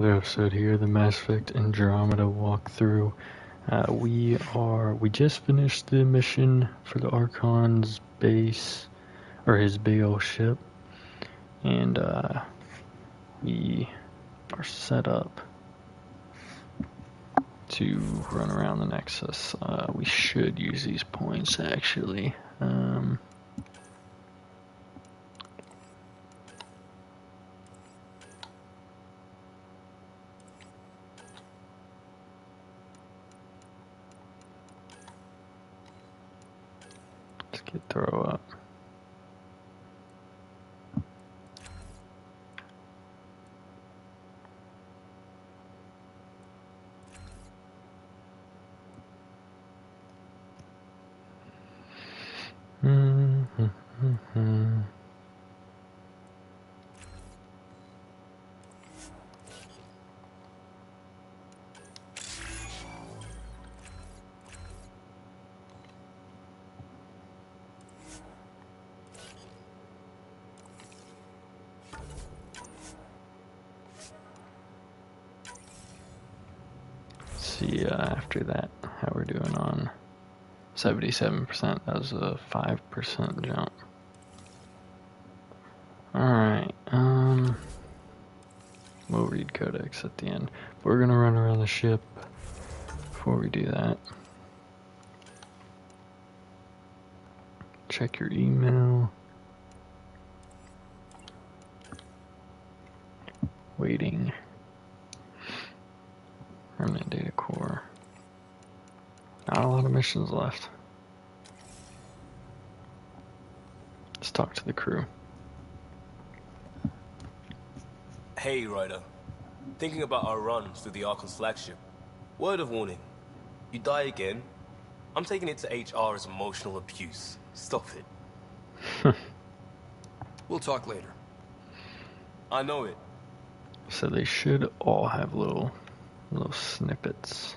Another episode here, the Mass Effect Andromeda walkthrough. We just finished the mission for the Archon's base, or his big old ship, and we are set up to run around the Nexus. We should use these points actually. Let's get throw up. See after that how we're doing on 77%. That was a 5% jump. Alright, we'll read codex at the end. But we're gonna run around the ship before we do that. Check your email. Waiting. Remnant data core. Not a lot of missions left. Let's talk to the crew. Hey, Ryder. Thinking about our run through the Archon's flagship. Word of warning. You die again, I'm taking it to HR as emotional abuse. Stop it. We'll talk later. I know it. So they should all have little snippets.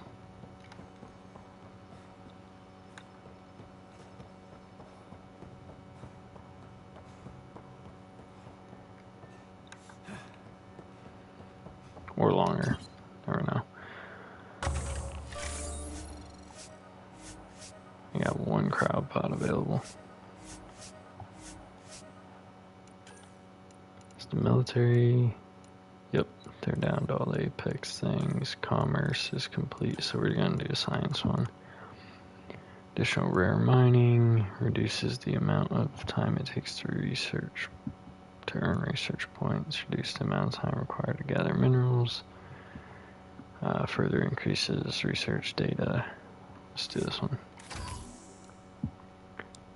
Or longer. Never know. I got one crowd pod available. It's the military. Yep, they're down to all the Apex things. Commerce is complete, so we're gonna do a science one. Additional rare mining reduces the amount of time it takes to earn research points. Reduce the amount of time required to gather minerals. Further increases research data. Let's do this one.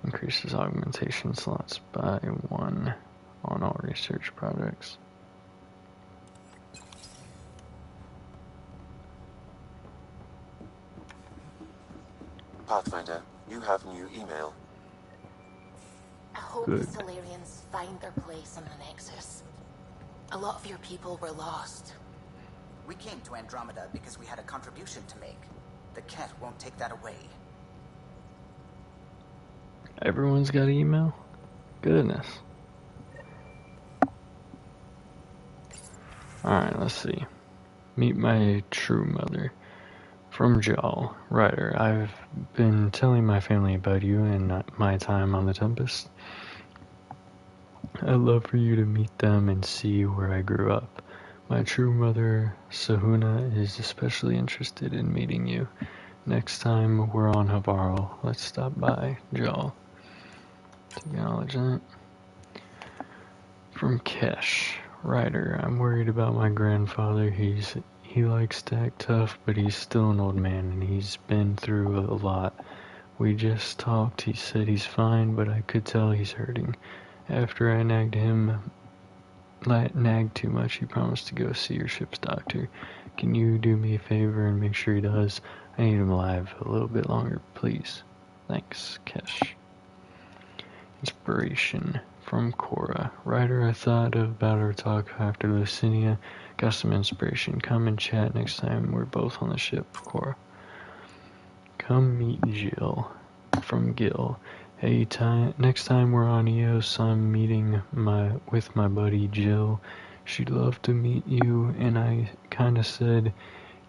Increases augmentation slots by 1 on all research projects. Pathfinder, you have new email. I hope the Solarians find their place on the Nexus. A lot of your people were lost. We came to Andromeda because we had a contribution to make. The Ket won't take that away. Everyone's got email? Goodness. Alright, let's see. Meet my true mother. From Jal, writer. I've been telling my family about you and my time on the Tempest. I'd love for you to meet them and see where I grew up. My true mother, Sahuna, is especially interested in meeting you. Next time we're on Havarl, let's stop by, Jal. To acknowledge that. From Kesh, writer. I'm worried about my grandfather. He likes to act tough, but he's still an old man, and he's been through a lot. We just talked. He said he's fine, but I could tell he's hurting. After I nagged too much, he promised to go see your ship's doctor. Can you do me a favor and make sure he does? I need him alive a little bit longer, please. Thanks, Kesh. Inspiration from Cora. Writer, I thought about our talk after Lucinia. Got some inspiration. Come and chat next time we're both on the ship, Cora. Come meet Jill. From Gil. Hey, next time we're on EOS, I'm meeting with my buddy Jill. She'd love to meet you, and I kinda said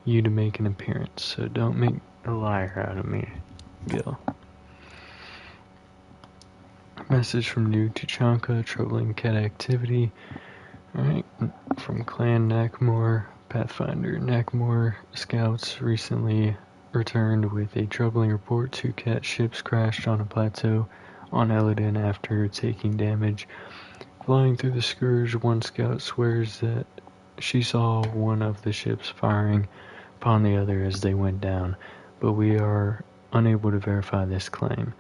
you'd make an appearance, so don't make a liar out of me, Gil. Message from New Tuchanka, troubling cat activity. Alright, from Clan Nakmor, Pathfinder. Nakmor scouts recently returned with a troubling report. 2 cat ships crashed on a plateau on Eladin after taking damage. Flying through the Scourge, one scout swears that she saw one of the ships firing upon the other as they went down, but we are unable to verify this claim.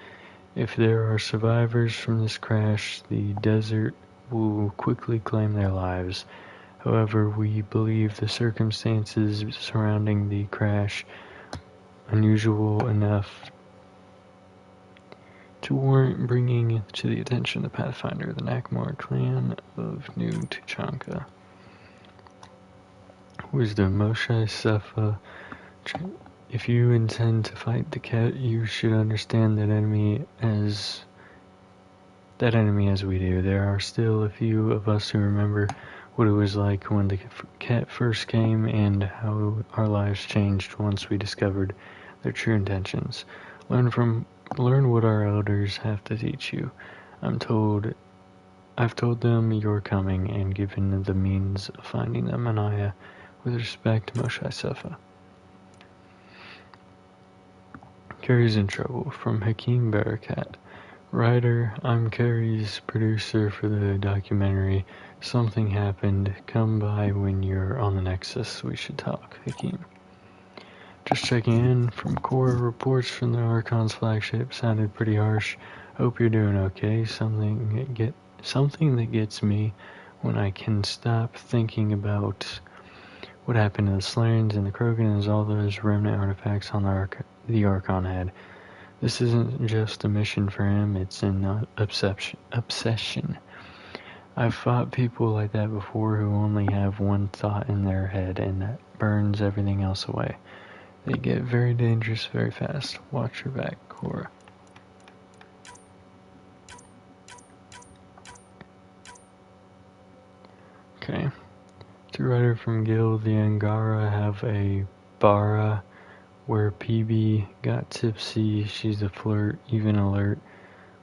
If there are survivors from this crash, the desert will quickly claim their lives. However, we believe the circumstances surrounding the crash unusual enough to warrant bringing to the attention of the Pathfinder, the Nakmor clan of New Tuchanka. Wisdom, Moshe Sefa. If you intend to fight the cat, you should understand that enemy as we do. There are still a few of us who remember what it was like when the cat first came and how our lives changed once we discovered their true intentions. Learn what our elders have to teach you. I've told them you're coming and given the means of finding them. Anaya, with respect, Moshe Sefa. Carrie's in trouble, from Hakeem Barakat. Writer, I'm Carrie's producer for the documentary. Something happened. Come by when you're on the Nexus. We should talk. Hakeem. Just checking in. From Cora, reports from the Archon's flagship sounded pretty harsh. Hope you're doing okay. Something that gets me when I can stop thinking about what happened to the Slayers and the Krogan is all those remnant artifacts on the Archon had. This isn't just a mission for him, it's an obsession. I've fought people like that before who only have one thought in their head and that burns everything else away. They get very dangerous very fast. Watch your back, Cora. Okay. To writer from Gil, the Angara have a bara where PB got tipsy, she's a flirt, even alert,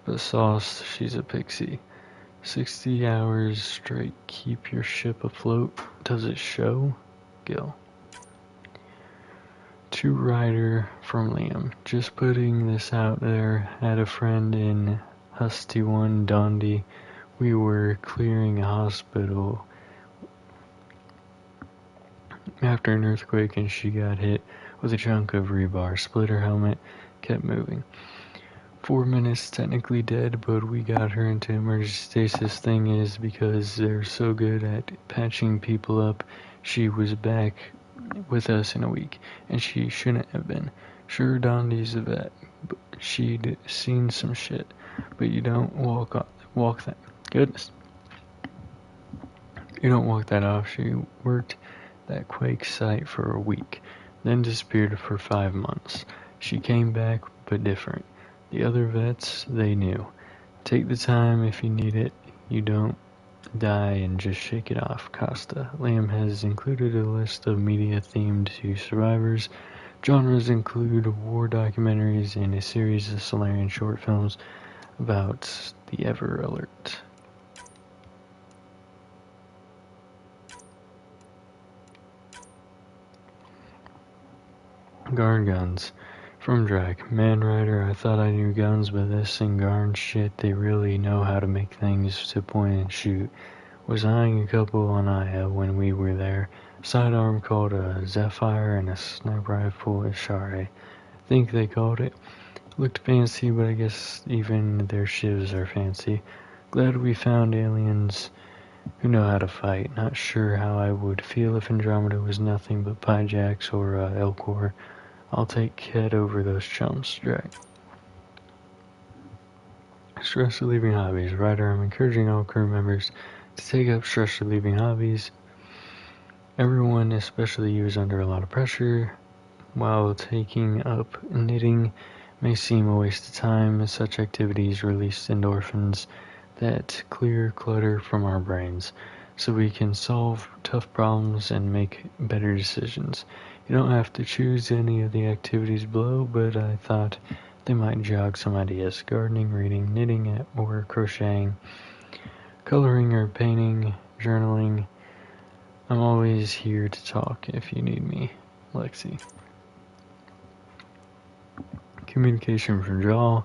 but sauce, she's a pixie. 60 hours straight, keep your ship afloat. Does it show? Gil. To writer from Liam, just putting this out there, had a friend in Husty 1 Dondi. We were clearing a hospital after an earthquake and she got hit with a chunk of rebar, split her helmet, kept moving. 4 minutes, technically dead, but we got her into emergency stasis. Thing is, because they're so good at patching people up, she was back with us in a week, and she shouldn't have been. Sure, Dondi's a vet, but she'd seen some shit, but you don't walk that. Goodness. You don't walk that off. She worked that quake site for a week, then disappeared for 5 months. She came back, but different. The other vets, they knew. Take the time if you need it. You don't die and just shake it off. Costa. Liam has included a list of media themed to survivors. Genres include war documentaries and a series of Solarian short films about the Ever Alert. Guard guns. From Drac. Man Rider, I thought I knew guns, but this and Garn shit, they really know how to make things to point and shoot. Was eyeing a couple on Aya when we were there. Sidearm called a Zephyr and a sniper rifle Ishare. Think they called it. Looked fancy, but I guess even their shivs are fancy. Glad we found aliens who know how to fight. Not sure how I would feel if Andromeda was nothing but Pyjax or Elcor. I'll take Ket over those chumps, Drac. Stress relieving hobbies. Ryder, I'm encouraging all crew members to take up stress relieving hobbies. Everyone, especially you, is under a lot of pressure. While taking up knitting may seem a waste of time, such activities release endorphins that clear clutter from our brains. so we can solve tough problems and make better decisions. You don't have to choose any of the activities below, but I thought they might jog some ideas. Gardening, reading, knitting, or crocheting, coloring or painting, journaling. I'm always here to talk if you need me. Lexi. Communication from Jaw.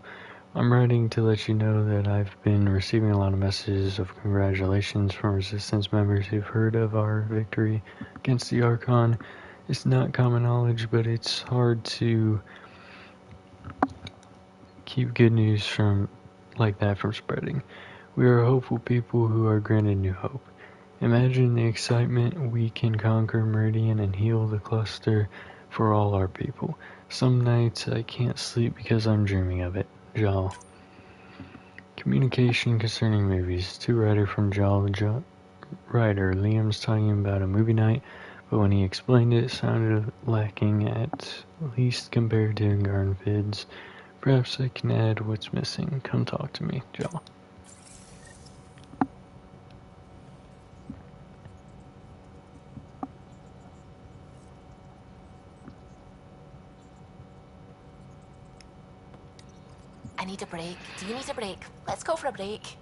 I'm writing to let you know that I've been receiving a lot of messages of congratulations from Resistance members who've heard of our victory against the Archon. It's not common knowledge, but it's hard to keep good news like that from spreading. We are hopeful people who are granted new hope. Imagine the excitement. We can conquer Meridian and heal the cluster for all our people. Some nights I can't sleep because I'm dreaming of it. Jal. Communication concerning movies. To writer from Jal. Writer. Liam's talking about a movie night, but when he explained it, it sounded lacking at least compared to Garden Vids. Perhaps I can add what's missing. Come talk to me, Jal. I need a break. Do you need a break? Let's go for a break.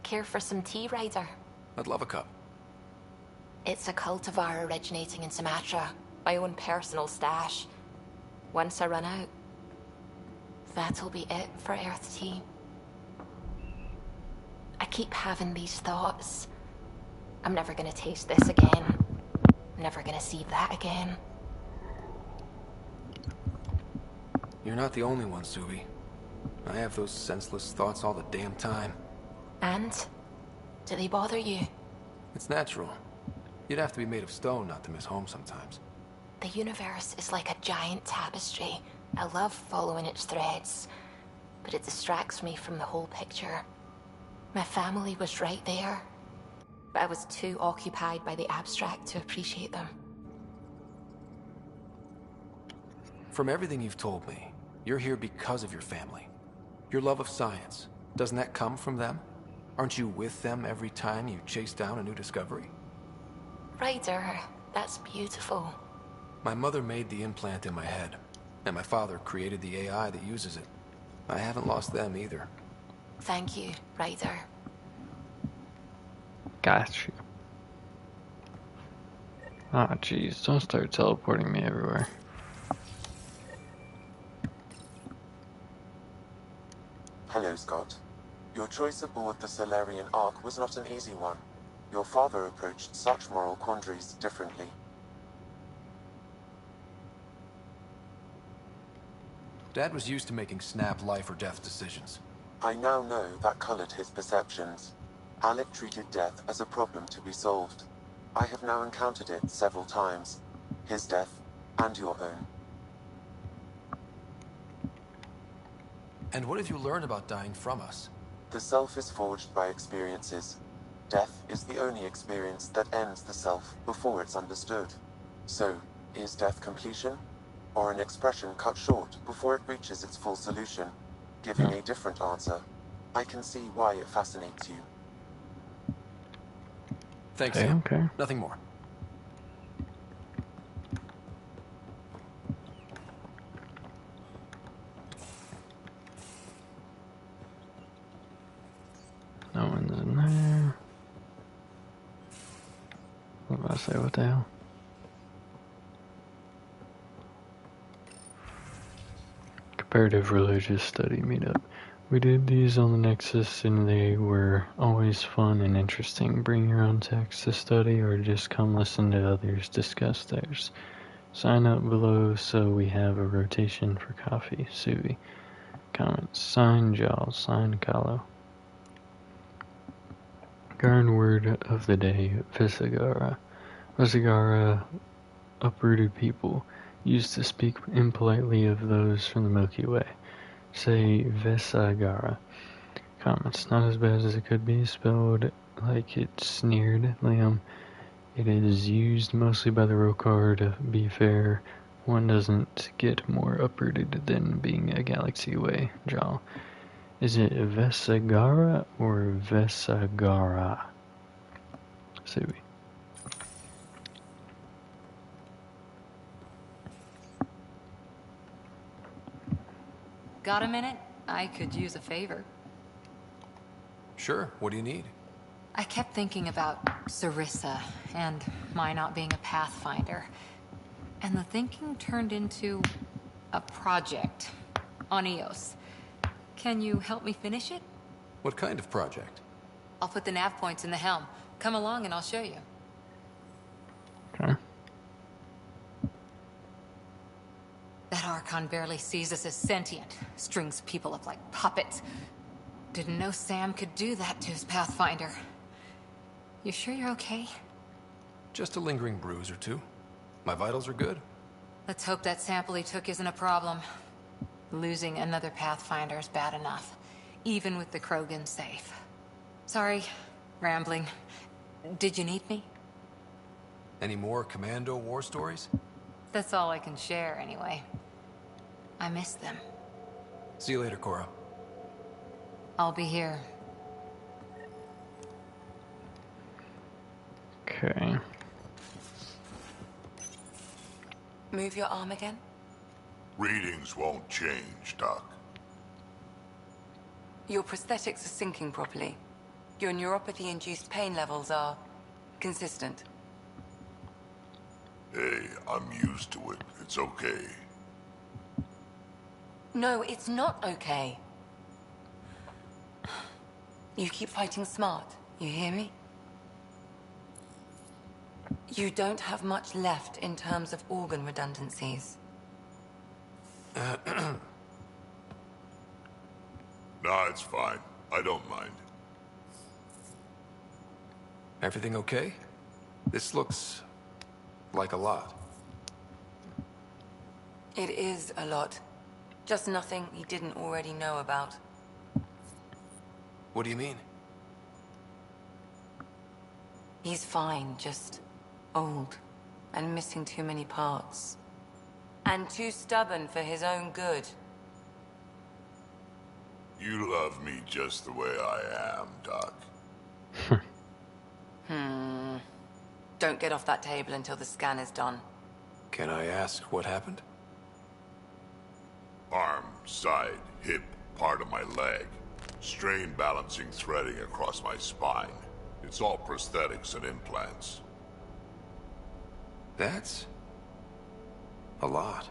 Care for some tea, Ryder? I'd love a cup. It's a cultivar originating in Sumatra. My own personal stash. Once I run out, that'll be it for Earth tea. I keep having these thoughts. I'm never gonna taste this again. Never gonna see that again. You're not the only one, Suvi. I have those senseless thoughts all the damn time. And? Do they bother you? It's natural. You'd have to be made of stone not to miss home sometimes. The universe is like a giant tapestry. I love following its threads, but it distracts me from the whole picture. My family was right there, but I was too occupied by the abstract to appreciate them. From everything you've told me, you're here because of your family. Your love of science, doesn't that come from them? Aren't you with them every time you chase down a new discovery? Ryder, that's beautiful. My mother made the implant in my head, and my father created the AI that uses it. I haven't lost them either. Thank you, Ryder. Got you. Ah, jeez, don't start teleporting me everywhere. Hello, Scott. Your choice aboard the Solarian Ark was not an easy one. Your father approached such moral quandaries differently. Dad was used to making snap life or death decisions. I now know that colored his perceptions. Alec treated death as a problem to be solved. I have now encountered it several times. His death, and your own. And what have you learned about dying from us? The self is forged by experiences. Death is the only experience that ends the self before it's understood. So, is death completion? Or an expression cut short before it reaches its full solution, giving a different answer? I can see why it fascinates you. Thanks, Okay, Sam. okay. Nothing more. No one's in there. What about I say? What the hell? Comparative religious study meetup. We did these on the Nexus and they were always fun and interesting. Bring your own text to study or just come listen to others discuss theirs. Sign up below so we have a rotation for coffee. Suvi. Comments. Sign Jaws. Sign Kahlo. Garden word of the day. Visagara. Visagara, uprooted people, used to speak impolitely of those from the Milky Way. Say Vesagara. Comments. Not as bad as it could be, spelled like it's sneered. Liam. It is used mostly by the Rokar to be fair, One doesn't get more uprooted than being a galaxy away, Jal. Is it Vesagara or Vesagara? Subi. Got a minute? I could use a favor. Sure, what do you need? I kept thinking about Sarissa and my not being a pathfinder. And the thinking turned into a project on Eos. Can you help me finish it? What kind of project? I'll put the nav points in the helm. Come along and I'll show you. Okay. That Archon barely sees us as sentient. Strings people up like puppets. Didn't know Sam could do that to his Pathfinder. You sure you're okay? Just a lingering bruise or two. My vitals are good. Let's hope that sample he took isn't a problem. Losing another Pathfinder is bad enough, even with the Krogan safe. Sorry, rambling. Did you need me? Any more Commando war stories? That's all I can share, anyway. I miss them. See you later, Cora. I'll be here. Okay. Move your arm again? Readings won't change, Doc. Your prosthetics are syncing properly. Your neuropathy-induced pain levels are consistent. Hey, I'm used to it. It's okay. No, it's not okay. You keep fighting smart, you hear me? You don't have much left in terms of organ redundancies. Nah, it's fine. I don't mind. Everything okay? This looks like a lot. It is a lot. Just nothing he didn't already know about. What do you mean? He's fine, just old and missing too many parts. And too stubborn for his own good. You love me just the way I am, Doc. Don't get off that table until the scan is done. Can I ask what happened? Arm, side, hip, part of my leg. Strain balancing threading across my spine. It's all prosthetics and implants. That's a lot.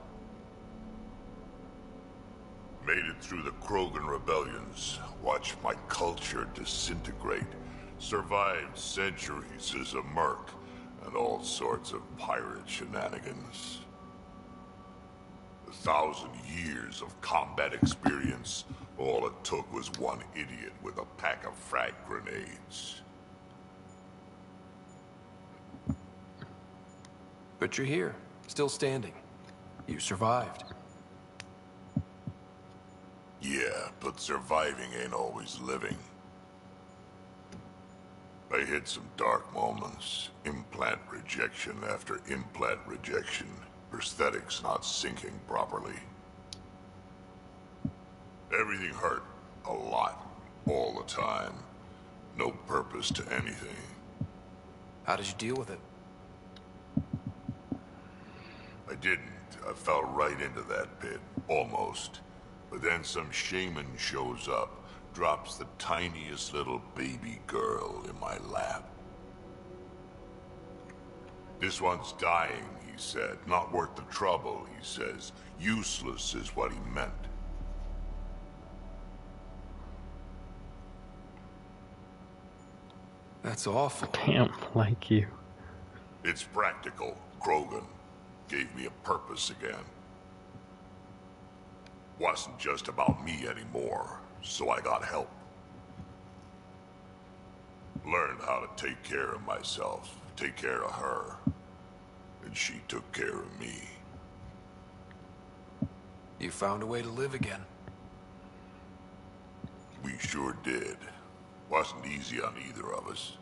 Made it through the Krogan rebellions. Watched my culture disintegrate. Survived centuries as a merc. And all sorts of pirate shenanigans. 1,000 years of combat experience. All it took was one idiot with a pack of frag grenades. But you're here, still standing. You survived. Yeah, but surviving ain't always living. I hit some dark moments. Implant rejection after implant rejection. Prosthetics not syncing properly. Everything hurt. A lot. All the time. No purpose to anything. How did you deal with it? I didn't. I fell right into that pit. Almost. But then some shaman shows up. Drops the tiniest little baby girl in my lap. This one's dying, he said. Not worth the trouble, he says. Useless is what he meant. That's awful. Damn, like you. It's practical. Krogan gave me a purpose again. Wasn't just about me anymore, so I got help. Learned how to take care of myself, take care of her. And she took care of me. You found a way to live again. We sure did. Wasn't easy on either of us.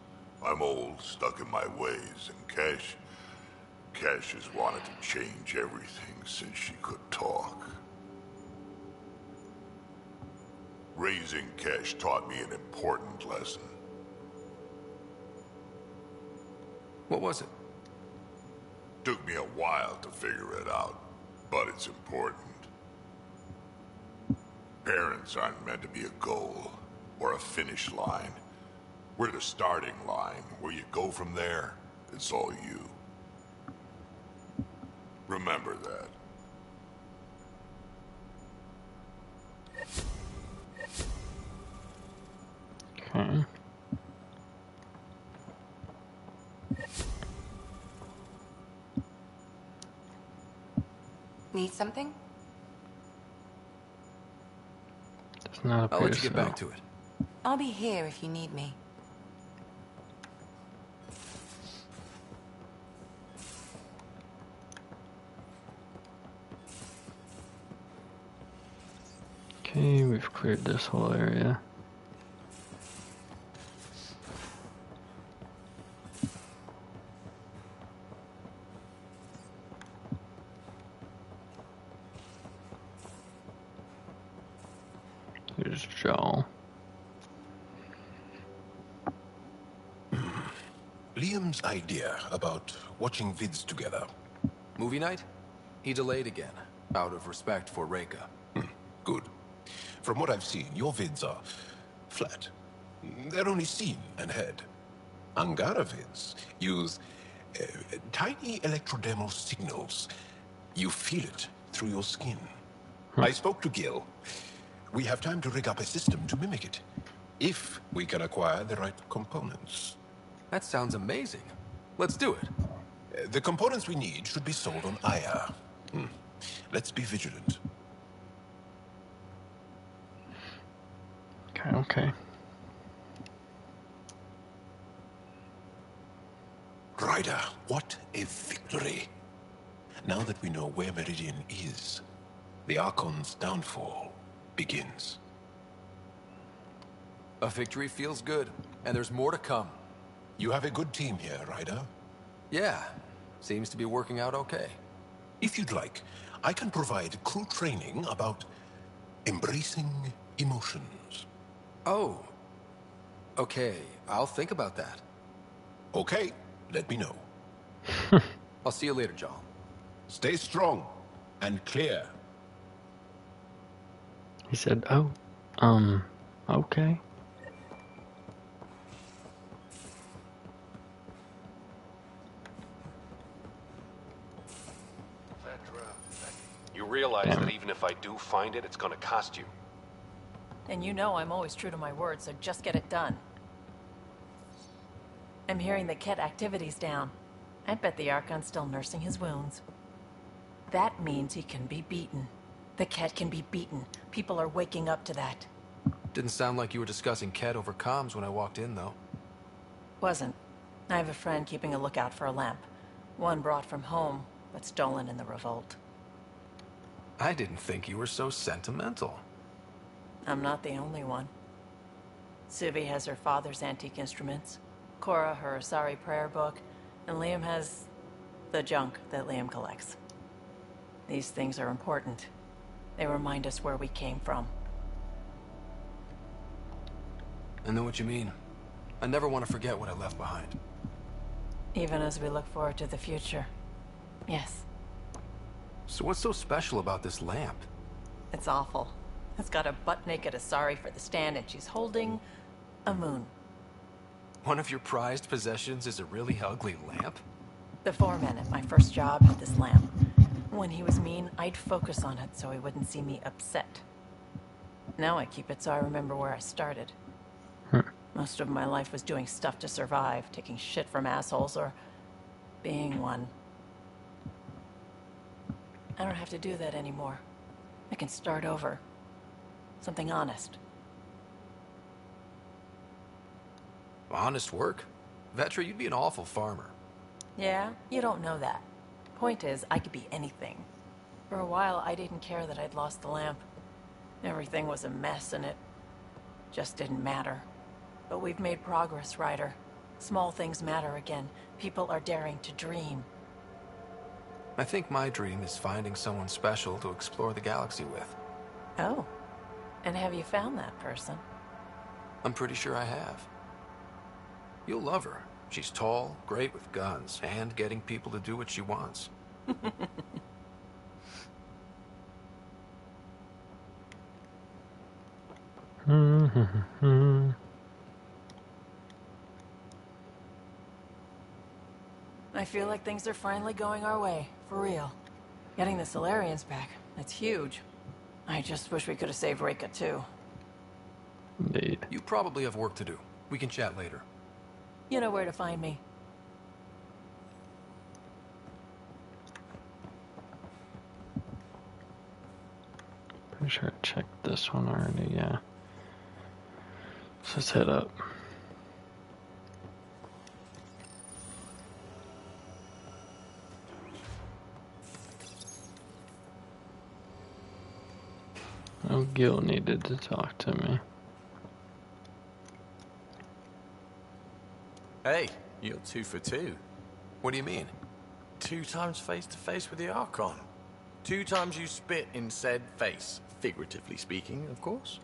I'm old, stuck in my ways, and Cash has wanted to change everything since she could talk. Raising Cash taught me an important lesson. What was it? Took me a while to figure it out, but it's important. Parents aren't meant to be a goal or a finish line. We're the starting line. Where you go from there, it's all you. Remember that. Okay. Need something? Does not appear I'll let you get so. back to it. I'll be here if you need me. Okay, we've cleared this whole area. Here's Joel. Liam's idea about watching vids together. Movie night? He delayed again, out of respect for Reika. Good. From what I've seen, your vids are flat. They're only seen and heard. Angara vids use tiny electrodermal signals. You feel it through your skin. I spoke to Gil. We have time to rig up a system to mimic it, if we can acquire the right components. That sounds amazing. Let's do it. The components we need should be sold on Aya. Let's be vigilant. Okay. Ryder, what a victory. Now that we know where Meridian is, the Archon's downfall begins. A victory feels good, and there's more to come. You have a good team here, Ryder. Yeah, seems to be working out okay. If you'd like, I can provide crew training about embracing emotions. Oh. Okay, I'll think about that. Okay, let me know. I'll see you later, Joel. Stay strong and clear. He said, oh, okay. You realize Damn. that even if I do find it, it's gonna cost you. And you know I'm always true to my word, so just get it done. I'm hearing the Ket activity's down. I bet the Archon's still nursing his wounds. That means he can be beaten. The Ket can be beaten. People are waking up to that. Didn't sound like you were discussing Ket over comms when I walked in, though. Wasn't. I have a friend keeping a lookout for a lamp. One brought from home, but stolen in the revolt. I didn't think you were so sentimental. I'm not the only one. Suvi has her father's antique instruments, Cora her Asari prayer book, and Liam has the junk that Liam collects. These things are important. They remind us where we came from. I know what you mean. I never want to forget what I left behind. Even as we look forward to the future. Yes. So what's so special about this lamp? It's awful. It's got a butt-naked Asari for the stand, and she's holding a moon. One of your prized possessions is a really ugly lamp? The foreman at my first job had this lamp. When he was mean, I'd focus on it so he wouldn't see me upset. Now I keep it so I remember where I started. Most of my life was doing stuff to survive, taking shit from assholes, or being one. I don't have to do that anymore. I can start over. Something honest. Honest work? Vetra, you'd be an awful farmer. Yeah, you don't know that. Point is, I could be anything. For a while, I didn't care that I'd lost the lamp. Everything was a mess, and it just didn't matter. But we've made progress, Ryder. Small things matter again. People are daring to dream. I think my dream is finding someone special to explore the galaxy with. Oh. And have you found that person? I'm pretty sure I have. You'll love her. She's tall, great with guns, and getting people to do what she wants. I feel like things are finally going our way, for real. Getting the Solarians back, that's huge. I just wish we could have saved Reka too. Indeed. You probably have work to do. We can chat later. You know where to find me. Pretty sure I checked this one already, yeah. So let's head up. Oh, Gil needed to talk to me. Hey, you're 2 for 2. What do you mean? 2 times face to face with the Archon. 2 times you spit in said face. Figuratively speaking, of course.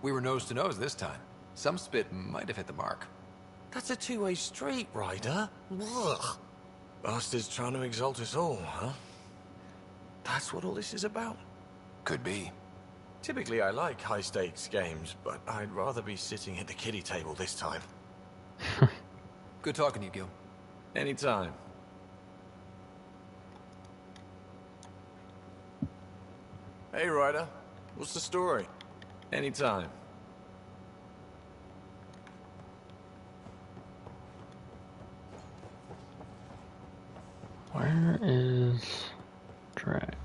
We were nose to nose this time. Some spit might have hit the mark. That's a two-way street, Ryder. Ugh. Bastards trying to exalt us all, huh? That's what all this is about? Could be. Typically I like high-stakes games, but I'd rather be sitting at the kiddie table this time. Good talking to you, Gil. Anytime. Hey, Ryder. What's the story? Anytime. Where is Drac?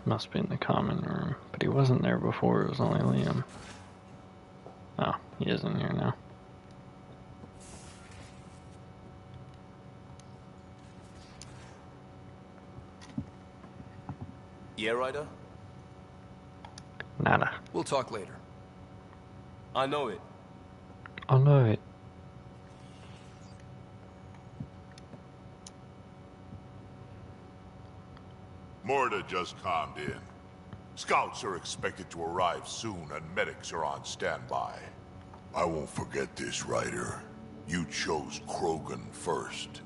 Must be in the common room, but he wasn't there before, it was only Liam. Oh, he is in here now. Yeah, Ryder? Nada. We'll talk later. I know it. I know it. Morta just calmed in. Scouts are expected to arrive soon and medics are on standby. I won't forget this, Ryder. You chose Krogan first.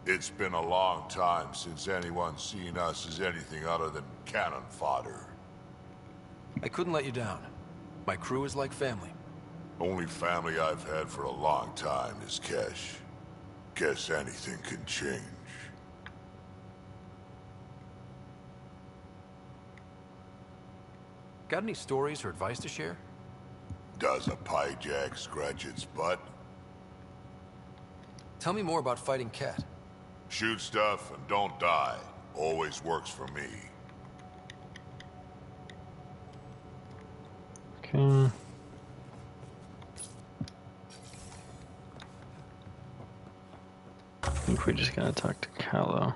It's been a long time since anyone's seen us as anything other than cannon fodder. I couldn't let you down. My crew is like family. Only family I've had for a long time is Kesh. Guess anything can change. Got any stories or advice to share? Does a pyjak scratch its butt? Tell me more about fighting Ket. Shoot stuff and don't die. Always works for me. Okay. I think we just gotta talk to Callow.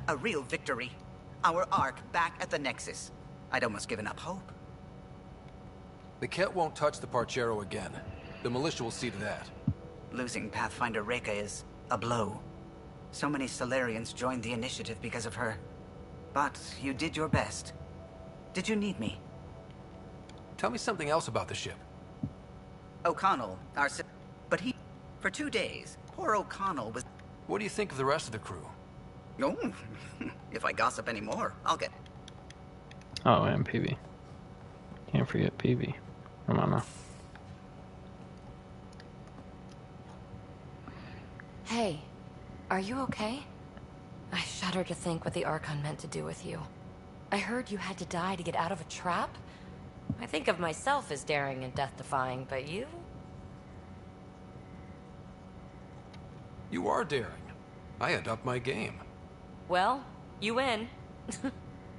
A real victory. Our Ark back at the Nexus. I'd almost given up hope. The Ket won't touch the Parchero again. The militia will see to that. Losing Pathfinder Reka is a blow. So many Solarians joined the initiative because of her. But you did your best. Did you need me? Tell me something else about the ship. O'Connell, but he... For 2 days, poor O'Connell was... What do you think of the rest of the crew? Oh, if I gossip anymore, I'll get... Oh, and PB. Can't forget PB. Come on now. Hey, are you okay? I shudder to think what the Archon meant to do with you. I heard you had to die to get out of a trap? I think of myself as daring and death-defying, but you? You are daring. I had upped my game. Well, you win.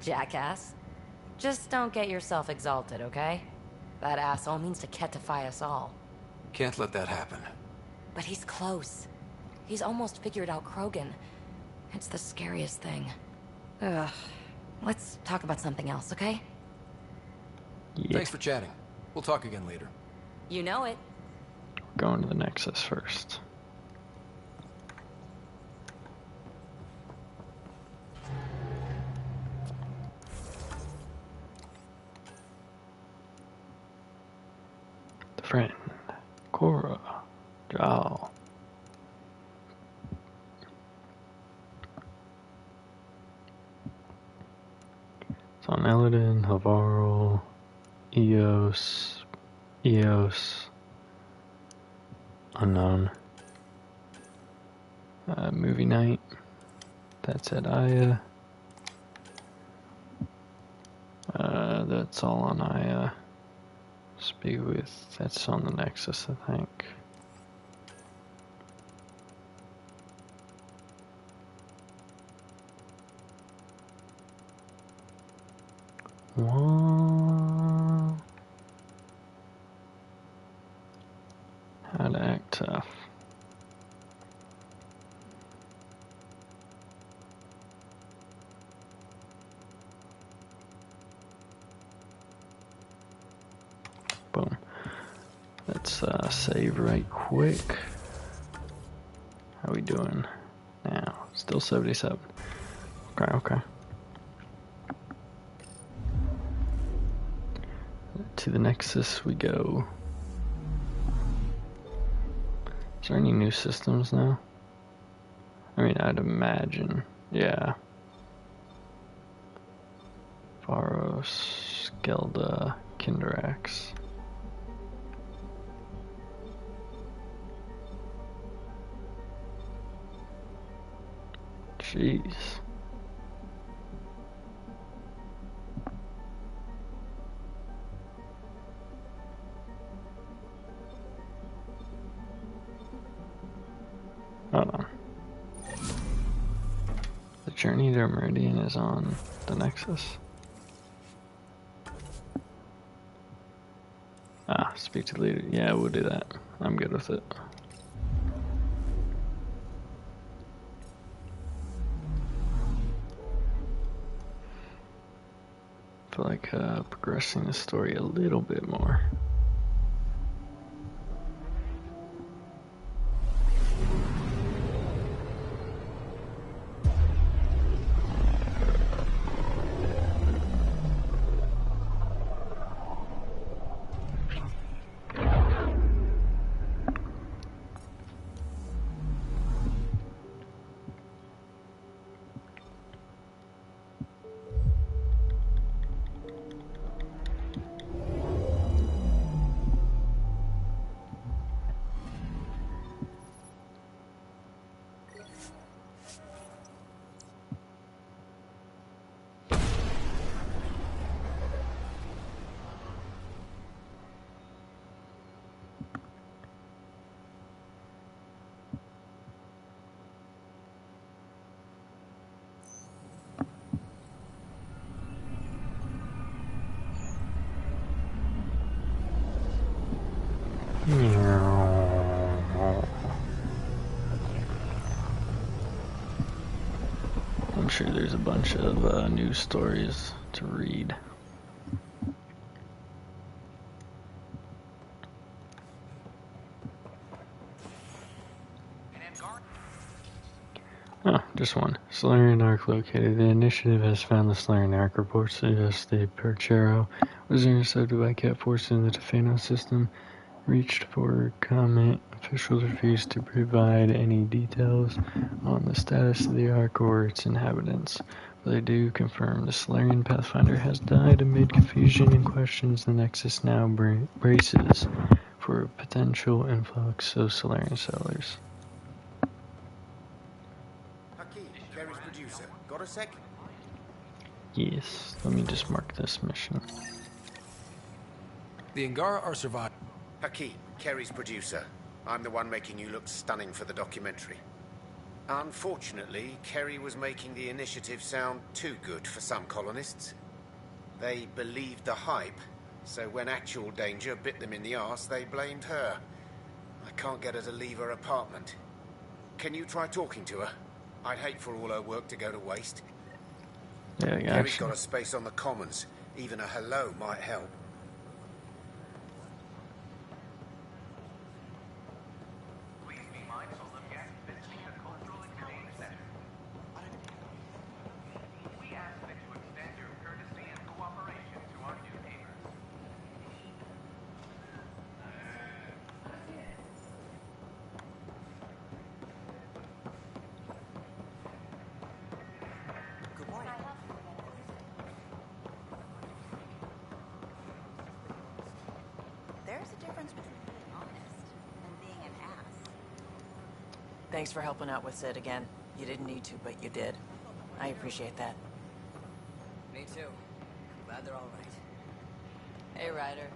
Jackass. Just don't get yourself exalted, okay? That asshole means to ketify us all. Can't let that happen. But he's close. He's almost figured out Krogan. It's the scariest thing. Ugh. Let's talk about something else, okay? Yeah. Thanks for chatting. We'll talk again later. You know it. We're going to the Nexus first. The friend. Cora. Jal. It's on Eladin, Havarl, Eos, unknown. Movie night. That's at Aya. That's all on Aya. Speak with. That's on the Nexus, I think. What? How to act tough. Boom. Let's save right quick. How we doing now? Still 77. Okay. To the Nexus we go. Is there any new systems now? I mean, I'd imagine. Yeah. Varos, Skelda, Kinderax. Jeez. Hold on. The journey to Meridian is on the Nexus. Speak to the leader. Yeah, we'll do that. I'm good with it. Feel like progressing the story a little bit more. I'm sure there's a bunch of news stories to read. Oh, just one. Solarian Arc located. The initiative has found the Solarian Arc. Reports suggest the Perchero was intercepted by Cat forces in the Tefano system. Reached for comment. Officials refused to provide any details on the status of the Ark or its inhabitants, but they do confirm the Solarian Pathfinder has died amid confusion and questions. The Nexus now braces for a potential influx of Solarian settlers. Kerry's producer. Got a sec? Yes, let me just mark this mission. The Angara are surviving. Hakeem, Kerry's producer. I'm the one making you look stunning for the documentary. Unfortunately, Kerry was making the initiative sound too good for some colonists. They believed the hype, so when actual danger bit them in the arse, they blamed her. I can't get her to leave her apartment. Can you try talking to her? I'd hate for all her work to go to waste. Yeah, I Kerry's gotcha. got a space on the commons. Even a hello might help. There's a difference between being honest and being an ass. Thanks for helping out with Sid again. You didn't need to, but you did. I appreciate that. Me too. Glad they're all right. Hey, Ryder.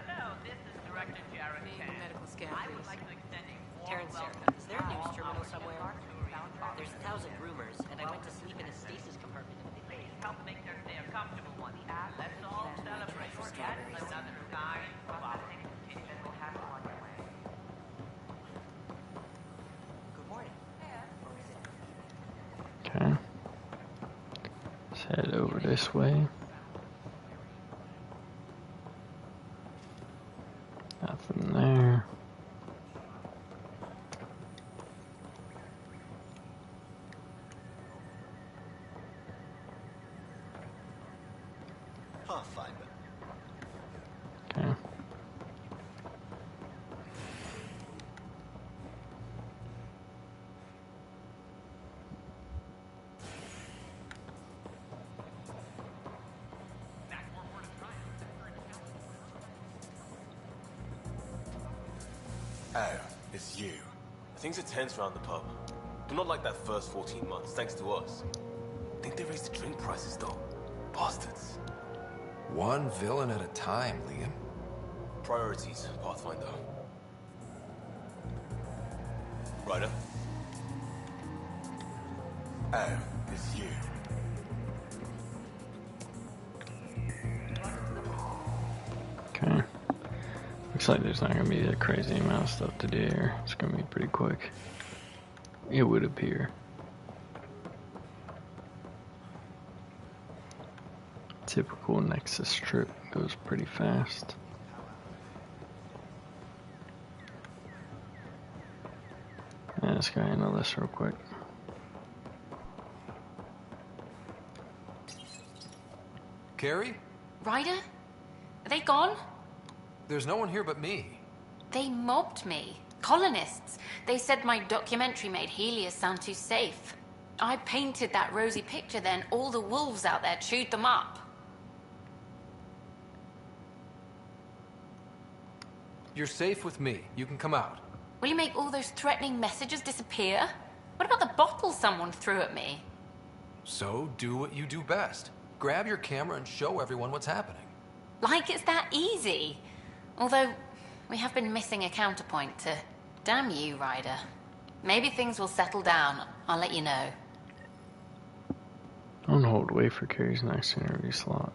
Hello, this is Director Jared Chen. Medical scan, I would please. like to extend a Terrence, warm sir, welcome is there a to news all terminal our somewhere? Arturian There's 1,000 rumors, and I went to sleep in a stasis compartment. Please help make their stay a comfortable one. Let's all celebrate yet another sign of our contingent will have you on your way. Good morning. Okay. Let's head over this way. Nothing there. Pathfinder. Okay. Oh, it's you. Things are tense around the pub. But not like that first 14 months, thanks to us. Think they raised the drink prices, though. Bastards. One villain at a time, Liam. Priorities, Pathfinder. Ryder? Oh, it's you. Okay. Looks like there's not gonna be a crazy amount of stuff to do here. It's gonna be pretty quick. It would appear. Typical Nexus trip goes pretty fast. Let's go handle this real quick. Carrie? Ryder? Are they gone? There's no one here but me. They mobbed me. Colonists. They said my documentary made Helios sound too safe. I painted that rosy picture, then all the wolves out there chewed them up. You're safe with me. You can come out. Will you make all those threatening messages disappear? What about the bottle someone threw at me? So do what you do best. Grab your camera and show everyone what's happening. Like it's that easy. Although, we have been missing a counterpoint to... Damn you, Ryder. Maybe things will settle down. I'll let you know. On hold, wait for Carrie's next interview slot.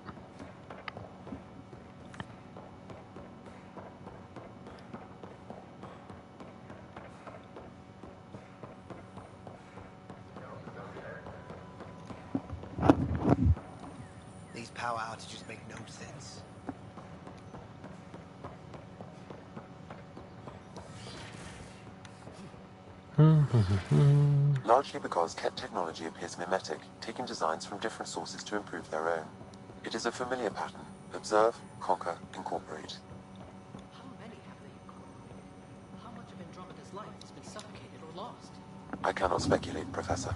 These power outages make no sense. Largely because Ket technology appears mimetic, taking designs from different sources to improve their own. It is a familiar pattern. Observe, conquer, incorporate. How many have they incorporated? How much of Andromeda's life has been suffocated or lost? I cannot speculate, Professor.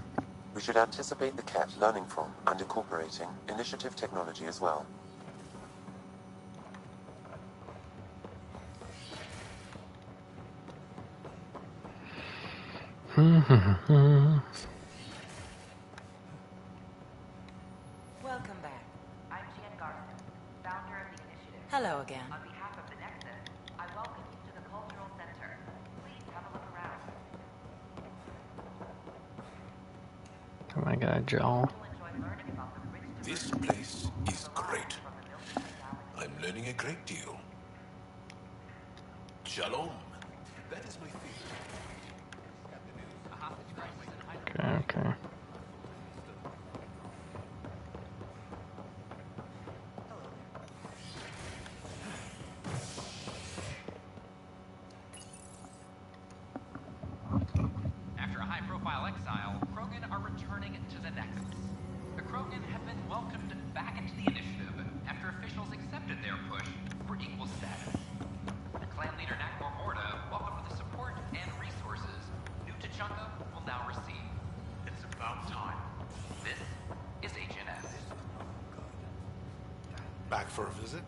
We should anticipate the Ket learning from and incorporating initiative technology as well. Welcome back. I'm Jen Garson, founder of the initiative. Hello again. On behalf of the Nexus, I welcome you to the Cultural Center. Please have a look around. Oh my god, Joel. This place is great. I'm learning a great deal. Shalom. That is my favorite. Okay, okay. erstwhile exile, Krogan are returning to the Nexus. The Krogan have been welcomed back into the initiative after officials accepted their push for equal status. Clan leader Nakmor Morda welcomed the support and resources New Tachanka will now receive. It's about time. This is HNS. Back for a visit?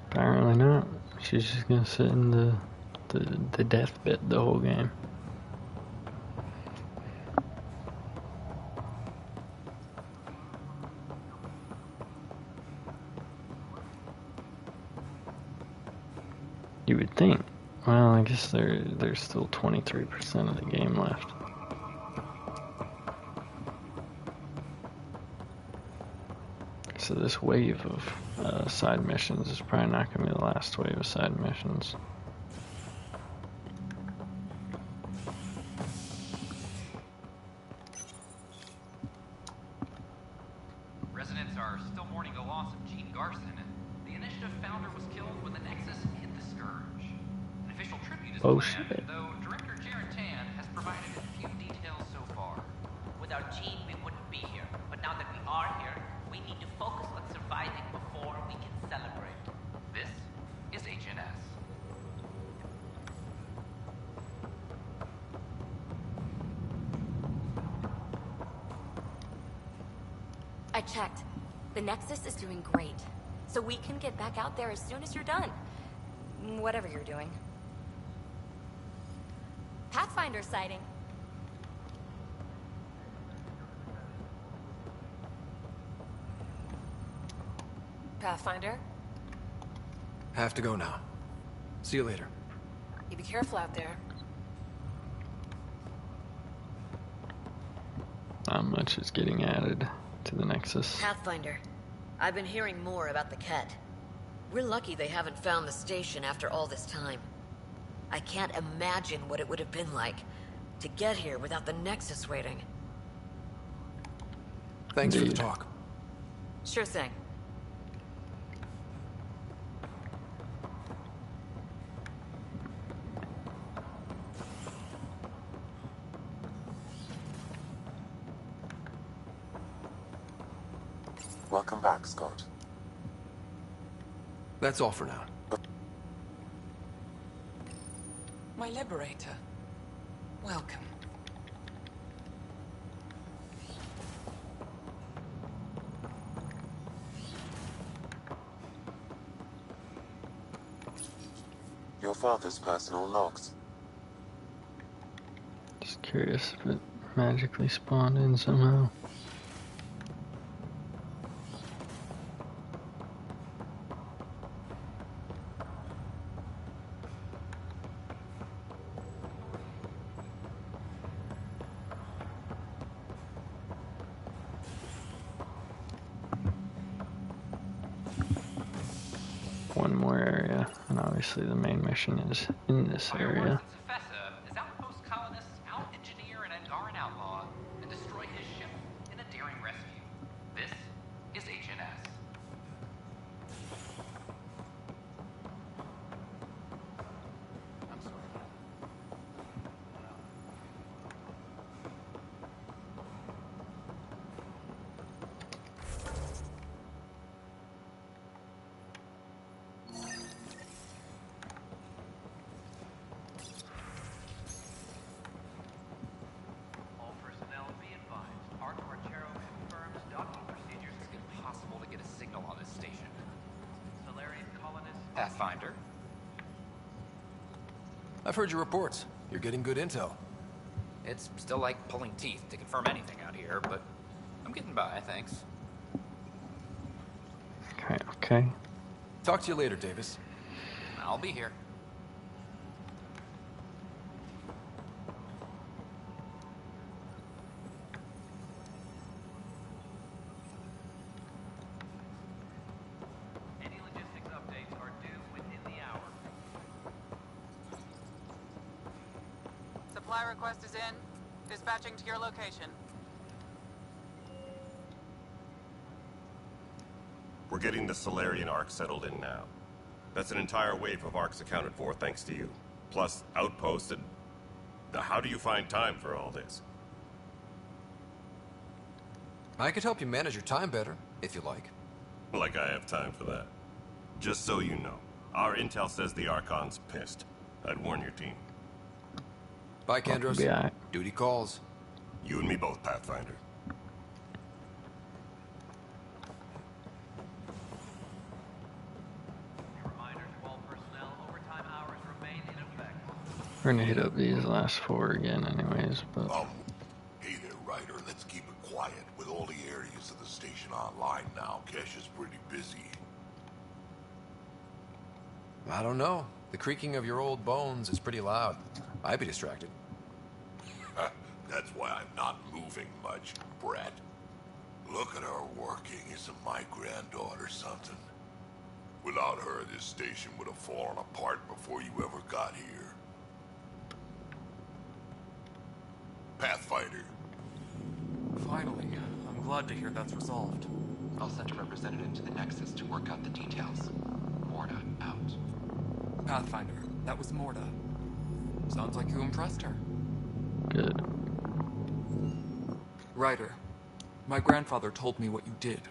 Apparently not. She's just gonna sit in the deathbed the whole game. You would think. Well, I guess there's still 23% of the game left. So this wave of side missions is probably not going to be the last wave of side missions. Residents are still mourning the loss of Gene Garson. The initiative founder was killed when the Nexus hit the Scourge. An official tribute is planned, though Director Jared Tan has provided few details so far. Without Gene, we wouldn't be here. But now that we are here, we need to focus on surviving before we can celebrate. This is HNS. I checked. The Nexus is doing great. So we can get back out there as soon as you're done. Whatever you're doing. Pathfinder sighting. Pathfinder? Have to go now. See you later. You be careful out there. Not much is getting added to the Nexus. Pathfinder, I've been hearing more about the Ket. We're lucky they haven't found the station after all this time. I can't imagine what it would have been like to get here without the Nexus waiting. Thanks for the talk. Sure thing. Welcome back, Scott. That's all for now. My liberator. Welcome. Your father's personal logs. Just curious if it magically spawned in somehow. One more area, and obviously the main mission is in this area. As outpost colonists out-engineer an Angaran outlaw and destroy his ship in a daring rescue. This is HNS. I'm sorry. All personnel be advised. Art Marchero confirms docking procedures. It's impossible to get a signal on this station. Solarian colonists... Pathfinder. I've heard your reports. You're getting good intel. It's still like pulling teeth to confirm anything out here, but I'm getting by, thanks. Okay. Talk to you later, Davis. I'll be here. Any logistics updates are due within the hour. Supply request is in. Dispatching to your location. We're getting the Solarian Arc settled in now. That's an entire wave of arcs accounted for, thanks to you. Plus, outposts and... How do you find time for all this? I could help you manage your time better, if you like. Like I have time for that. Just so you know, our intel says the Archon's pissed. I'd warn your team. Bye, Kandros. Be alright. Duty calls. You and me both, Pathfinder. We're gonna hit up these last 4 again anyways, but... Hey there, Ryder. Let's keep it quiet. With all the areas of the station online now, Kesh is pretty busy. I don't know. The creaking of your old bones is pretty loud. I'd be distracted. That's why I'm not moving much, Brett. Look at her working. Isn't my granddaughter something? Without her, this station would have fallen apart before you ever got here. Pathfinder. Finally. I'm glad to hear that's resolved. I'll send a representative to the Nexus to work out the details. Morta out. Pathfinder, that was Morta. Sounds like you impressed her. Good. Ryder, my grandfather told me what you did.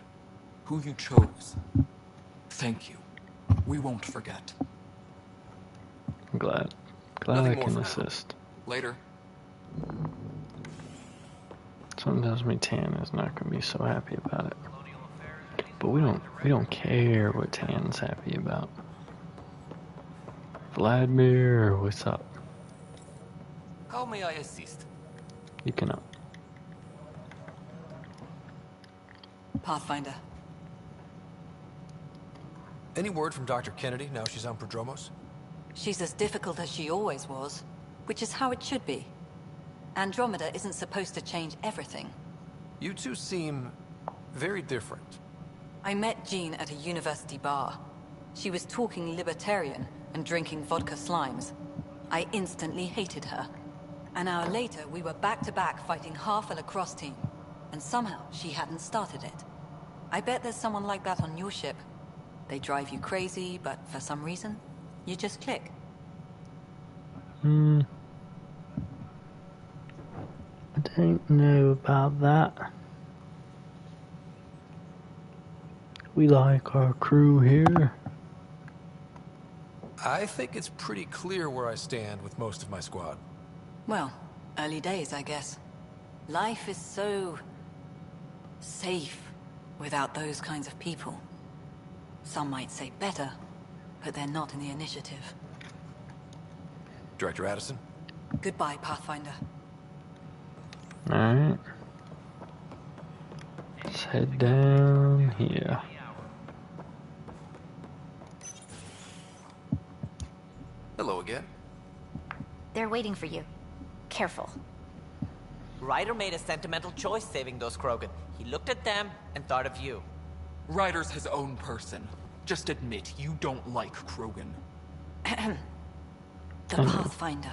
Who you chose. Thank you. We won't forget. I'm glad. Glad I can assist. Later. Something tells me Tan is not gonna be so happy about it. But we don't care what Tan's happy about. Vladimir, what's up? How may I assist? You cannot. Pathfinder. Any word from Dr. Kennedy now she's on Prodromos? She's as difficult as she always was, which is how it should be. Andromeda isn't supposed to change everything. You two seem very different. I met Jean at a university bar. She was talking libertarian and drinking vodka slimes. I instantly hated her. An hour later, we were back-to-back fighting half a lacrosse team. And somehow, she hadn't started it. I bet there's someone like that on your ship. They drive you crazy, but for some reason, you just click. I don't know about that. We like our crew here. I think it's pretty clear where I stand with most of my squad. Well, early days, I guess. Life is so... safe without those kinds of people. Some might say better, but they're not in the initiative. Director Addison? Goodbye, Pathfinder. Alright. Let's head down here. Hello again. They're waiting for you. Careful. Ryder made a sentimental choice saving those Krogan. He looked at them and thought of you. Ryder's his own person. Just admit you don't like Krogan. The Pathfinder.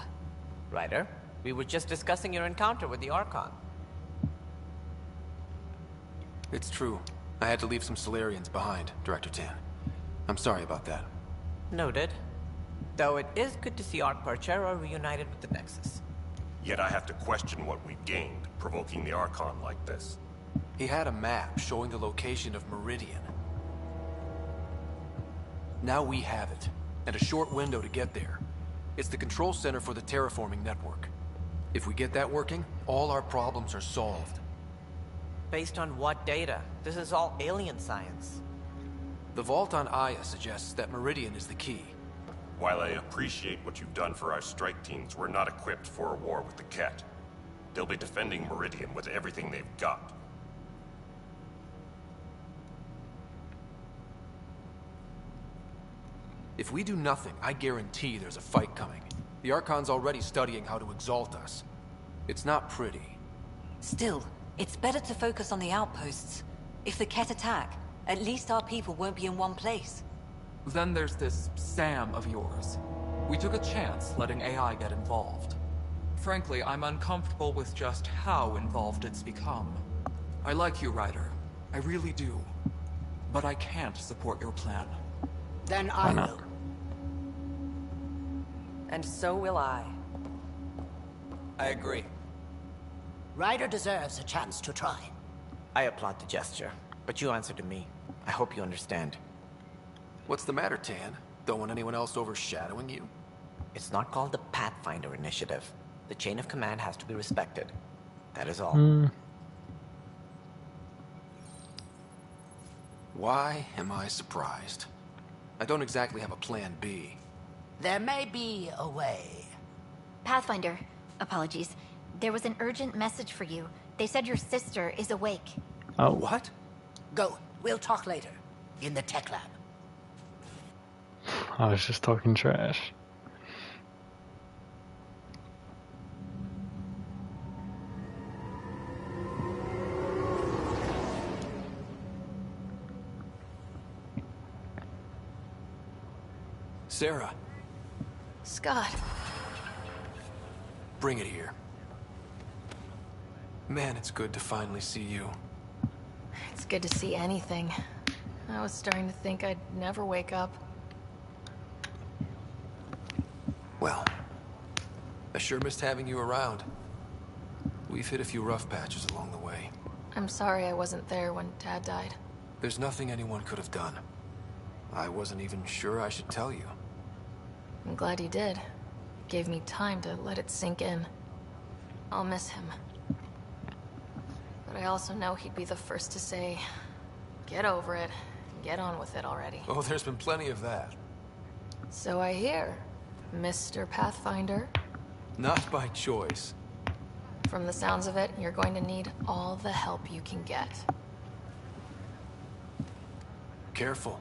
Ryder, we were just discussing your encounter with the Archon. It's true. I had to leave some Solarians behind, Director Tan. I'm sorry about that. Noted. Though it is good to see Arc Parchero reunited with the Nexus. Yet I have to question what we gained, provoking the Archon like this. He had a map showing the location of Meridian. Now we have it, and a short window to get there. It's the control center for the terraforming network. If we get that working, all our problems are solved. Based on what data? This is all alien science. The vault on Aya suggests that Meridian is the key. While I appreciate what you've done for our strike teams, we're not equipped for a war with the Ket. They'll be defending Meridian with everything they've got. If we do nothing, I guarantee there's a fight coming. The Archon's already studying how to exalt us. It's not pretty. Still, it's better to focus on the outposts. If the Ket attack, at least our people won't be in one place. Then there's this Sam of yours. We took a chance letting AI get involved. Frankly, I'm uncomfortable with just how involved it's become. I like you, Ryder. I really do. But I can't support your plan. Then I will. And so will I. I agree. Ryder deserves a chance to try. I applaud the gesture, but you answer to me. I hope you understand. What's the matter, Tan? Don't want anyone else overshadowing you? It's not called the Pathfinder Initiative. The chain of command has to be respected. That is all. Why am I surprised? I don't exactly have a plan B. There may be a way. Pathfinder, apologies. There was an urgent message for you. They said your sister is awake. Oh. What? Go. We'll talk later. In the tech lab. I was just talking trash. Sarah. Scott. Bring it here. Man, it's good to finally see you. It's good to see anything. I was starting to think I'd never wake up. Well, I sure missed having you around. We've hit a few rough patches along the way. I'm sorry I wasn't there when Dad died. There's nothing anyone could have done. I wasn't even sure I should tell you. I'm glad you did. It gave me time to let it sink in. I'll miss him. But I also know he'd be the first to say, get over it, get on with it already. Oh, there's been plenty of that. So I hear, Mr. Pathfinder. Not by choice. From the sounds of it, you're going to need all the help you can get. Careful.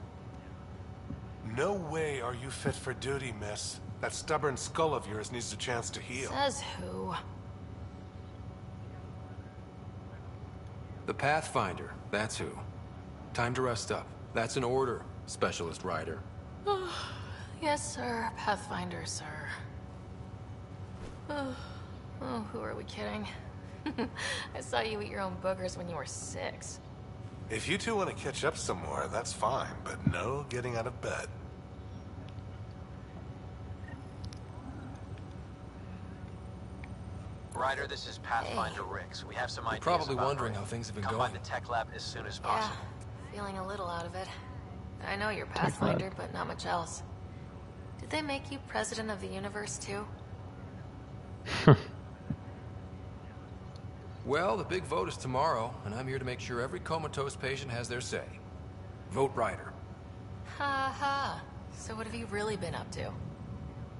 No way are you fit for duty, miss. That stubborn skull of yours needs a chance to heal. Says who? The Pathfinder, that's who. Time to rest up. That's an order, Specialist Ryder. Yes, sir. Pathfinder, sir. Oh, who are we kidding? I saw you eat your own boogers when you were 6. If you two want to catch up some more, that's fine, but no getting out of bed. Ryder, this is Pathfinder Ricks. We have some You're ideas probably about wondering Ray. how things have been Come going. by the tech lab as soon as Yeah, possible. feeling a little out of it. I know you're Pathfinder, but not much else. Did they make you president of the universe, too? Well, the big vote is tomorrow, and I'm here to make sure every comatose patient has their say. Vote Ryder. Ha ha. So what have you really been up to?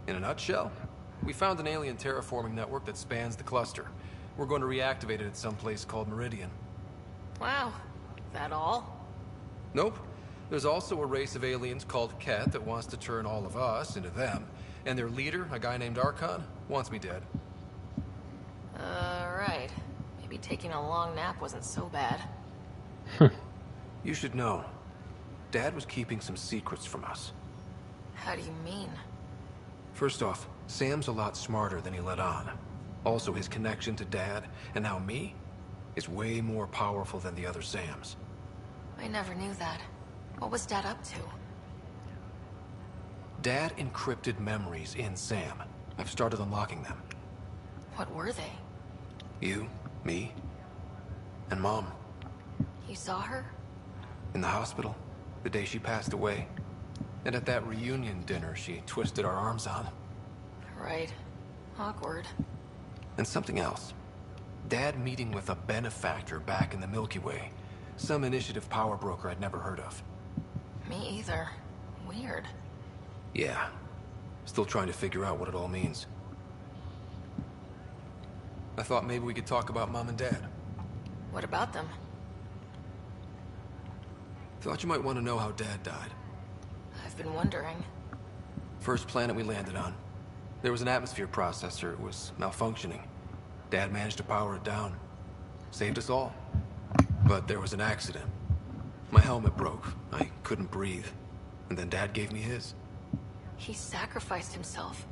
In a nutshell, we found an alien terraforming network that spans the cluster. We're going to reactivate it at some place called Meridian. Wow. That all? Nope. There's also a race of aliens called Ket that wants to turn all of us into them. And their leader, a guy named Archon, wants me dead. Right. Maybe taking a long nap wasn't so bad. You should know. Dad was keeping some secrets from us. How do you mean? First off, Sam's a lot smarter than he let on. Also, his connection to Dad, and now me, is way more powerful than the other Sams. I never knew that. What was Dad up to? Dad encrypted memories in Sam. I've started unlocking them. What were they? You, me, and Mom. You saw her? In the hospital, the day she passed away. And at that reunion dinner she twisted our arms on. Right. Awkward. And something else. Dad meeting with a benefactor back in the Milky Way. Some initiative power broker I'd never heard of. Me either. Weird. Yeah. Still trying to figure out what it all means. I thought maybe we could talk about Mom and Dad. What about them? Thought you might want to know how Dad died. I've been wondering. First planet we landed on. There was an atmosphere processor. It was malfunctioning. Dad managed to power it down. Saved us all. But there was an accident. My helmet broke. I couldn't breathe. And then Dad gave me his. He sacrificed himself.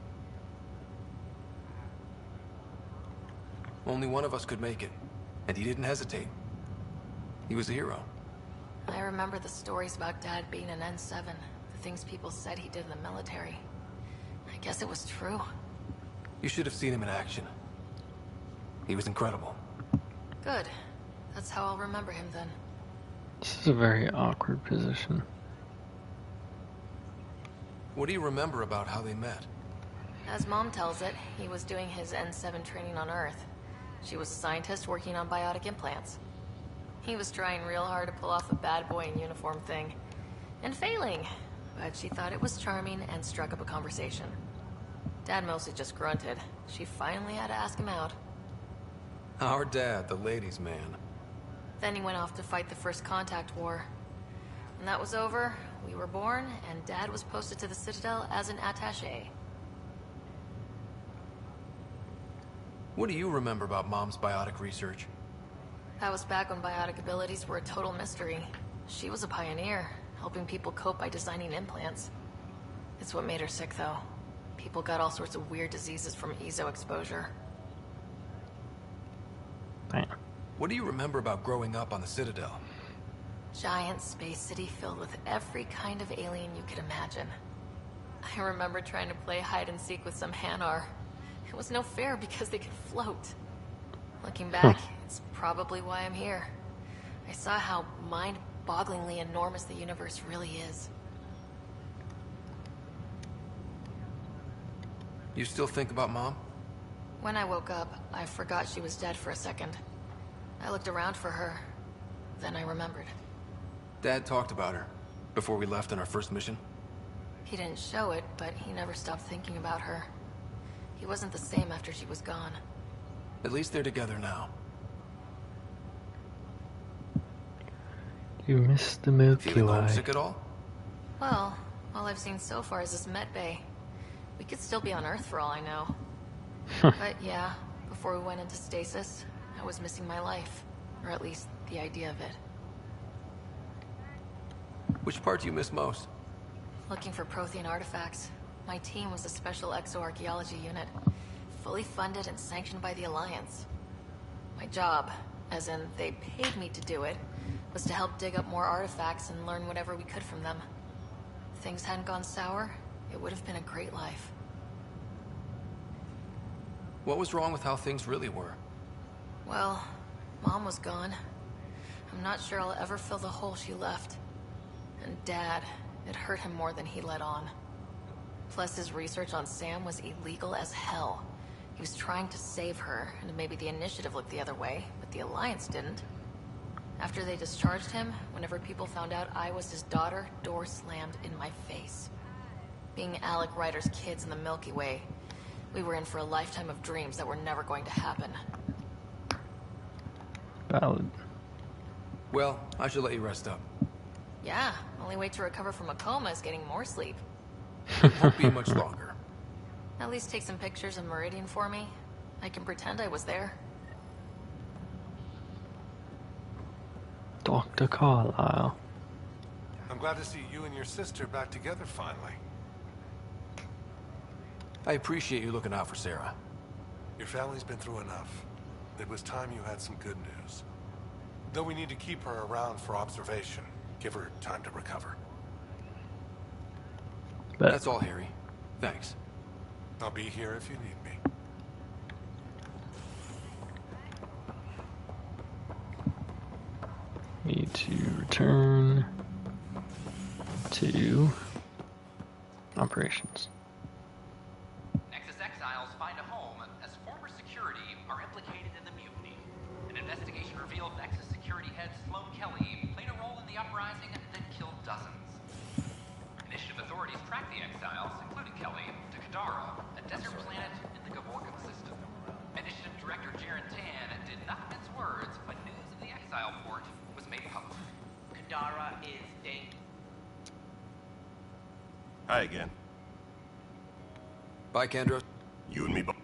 Only one of us could make it. And he didn't hesitate. He was a hero. I remember the stories about Dad being an N7. The things people said he did in the military. I guess it was true. You should have seen him in action. He was incredible. Good. That's how I'll remember him then. This is a very awkward position. What do you remember about how they met? As Mom tells it, he was doing his N7 training on Earth. She was a scientist working on biotic implants. He was trying real hard to pull off a bad boy in uniform thing. And failing. But she thought it was charming and struck up a conversation. Dad mostly just grunted. She finally had to ask him out. Our dad, the ladies' man. Then he went off to fight the First Contact War. When that was over, we were born, and Dad was posted to the Citadel as an attaché. What do you remember about Mom's biotic research? That was back when biotic abilities were a total mystery. She was a pioneer, helping people cope by designing implants. It's what made her sick, though. People got all sorts of weird diseases from EZO exposure. Damn. What do you remember about growing up on the Citadel? Giant space city filled with every kind of alien you could imagine. I remember trying to play hide and seek with some Hanar. It was no fair because they could float. Looking back, it's probably why I'm here. I saw how mind-bogglingly enormous the universe really is. You still think about Mom? When I woke up, I forgot she was dead for a second. I looked around for her. Then I remembered. Dad talked about her before we left on our first mission. He didn't show it, but he never stopped thinking about her. He wasn't the same after she was gone. At least they're together now. You missed the Milky Feeling Way. homesick at all? Well, all I've seen so far is this med bay. We could still be on Earth for all I know. But yeah, before we went into stasis, I was missing my life. Or at least, the idea of it. Which part do you miss most? Looking for Prothean artifacts. My team was a special exoarchaeology unit. Fully funded and sanctioned by the Alliance. My job, as in they paid me to do it, was to help dig up more artifacts and learn whatever we could from them. If things hadn't gone sour, it would have been a great life. What was wrong with how things really were? Well, Mom was gone. I'm not sure I'll ever fill the hole she left. And Dad, it hurt him more than he let on. Plus, his research on Sam was illegal as hell. He was trying to save her, and maybe the Initiative looked the other way, but the Alliance didn't. After they discharged him, whenever people found out I was his daughter, doors slammed in my face. Being Alec Ryder's kids in the Milky Way, we were in for a lifetime of dreams that were never going to happen. Valid. Well, I should let you rest up. Yeah, only way to recover from a coma is getting more sleep. Won't be much longer. At least take some pictures of Meridian for me. I can pretend I was there. Dr. Carlyle. I'm glad to see you and your sister back together finally. I appreciate you looking out for Sarah. Your family's been through enough. It was time you had some good news. Though we need to keep her around for observation. Give her time to recover. That's all, Harry. Thanks. I'll be here if you need me. Need to return to operations. Nexus exiles find a home as former security are implicated in the mutiny. An investigation revealed Nexus security head Sloan Kelly played a role in the uprising that killed dozens. Initiative authorities tracked the exiles, including Kelly, to Kadara, a desert planet in the Gavorkan system. Initiative Director Jaren Tan did not mince words when news of the exile port was made public. Kadara is dangerous. Hi again. Bye, Kendra. You and me both.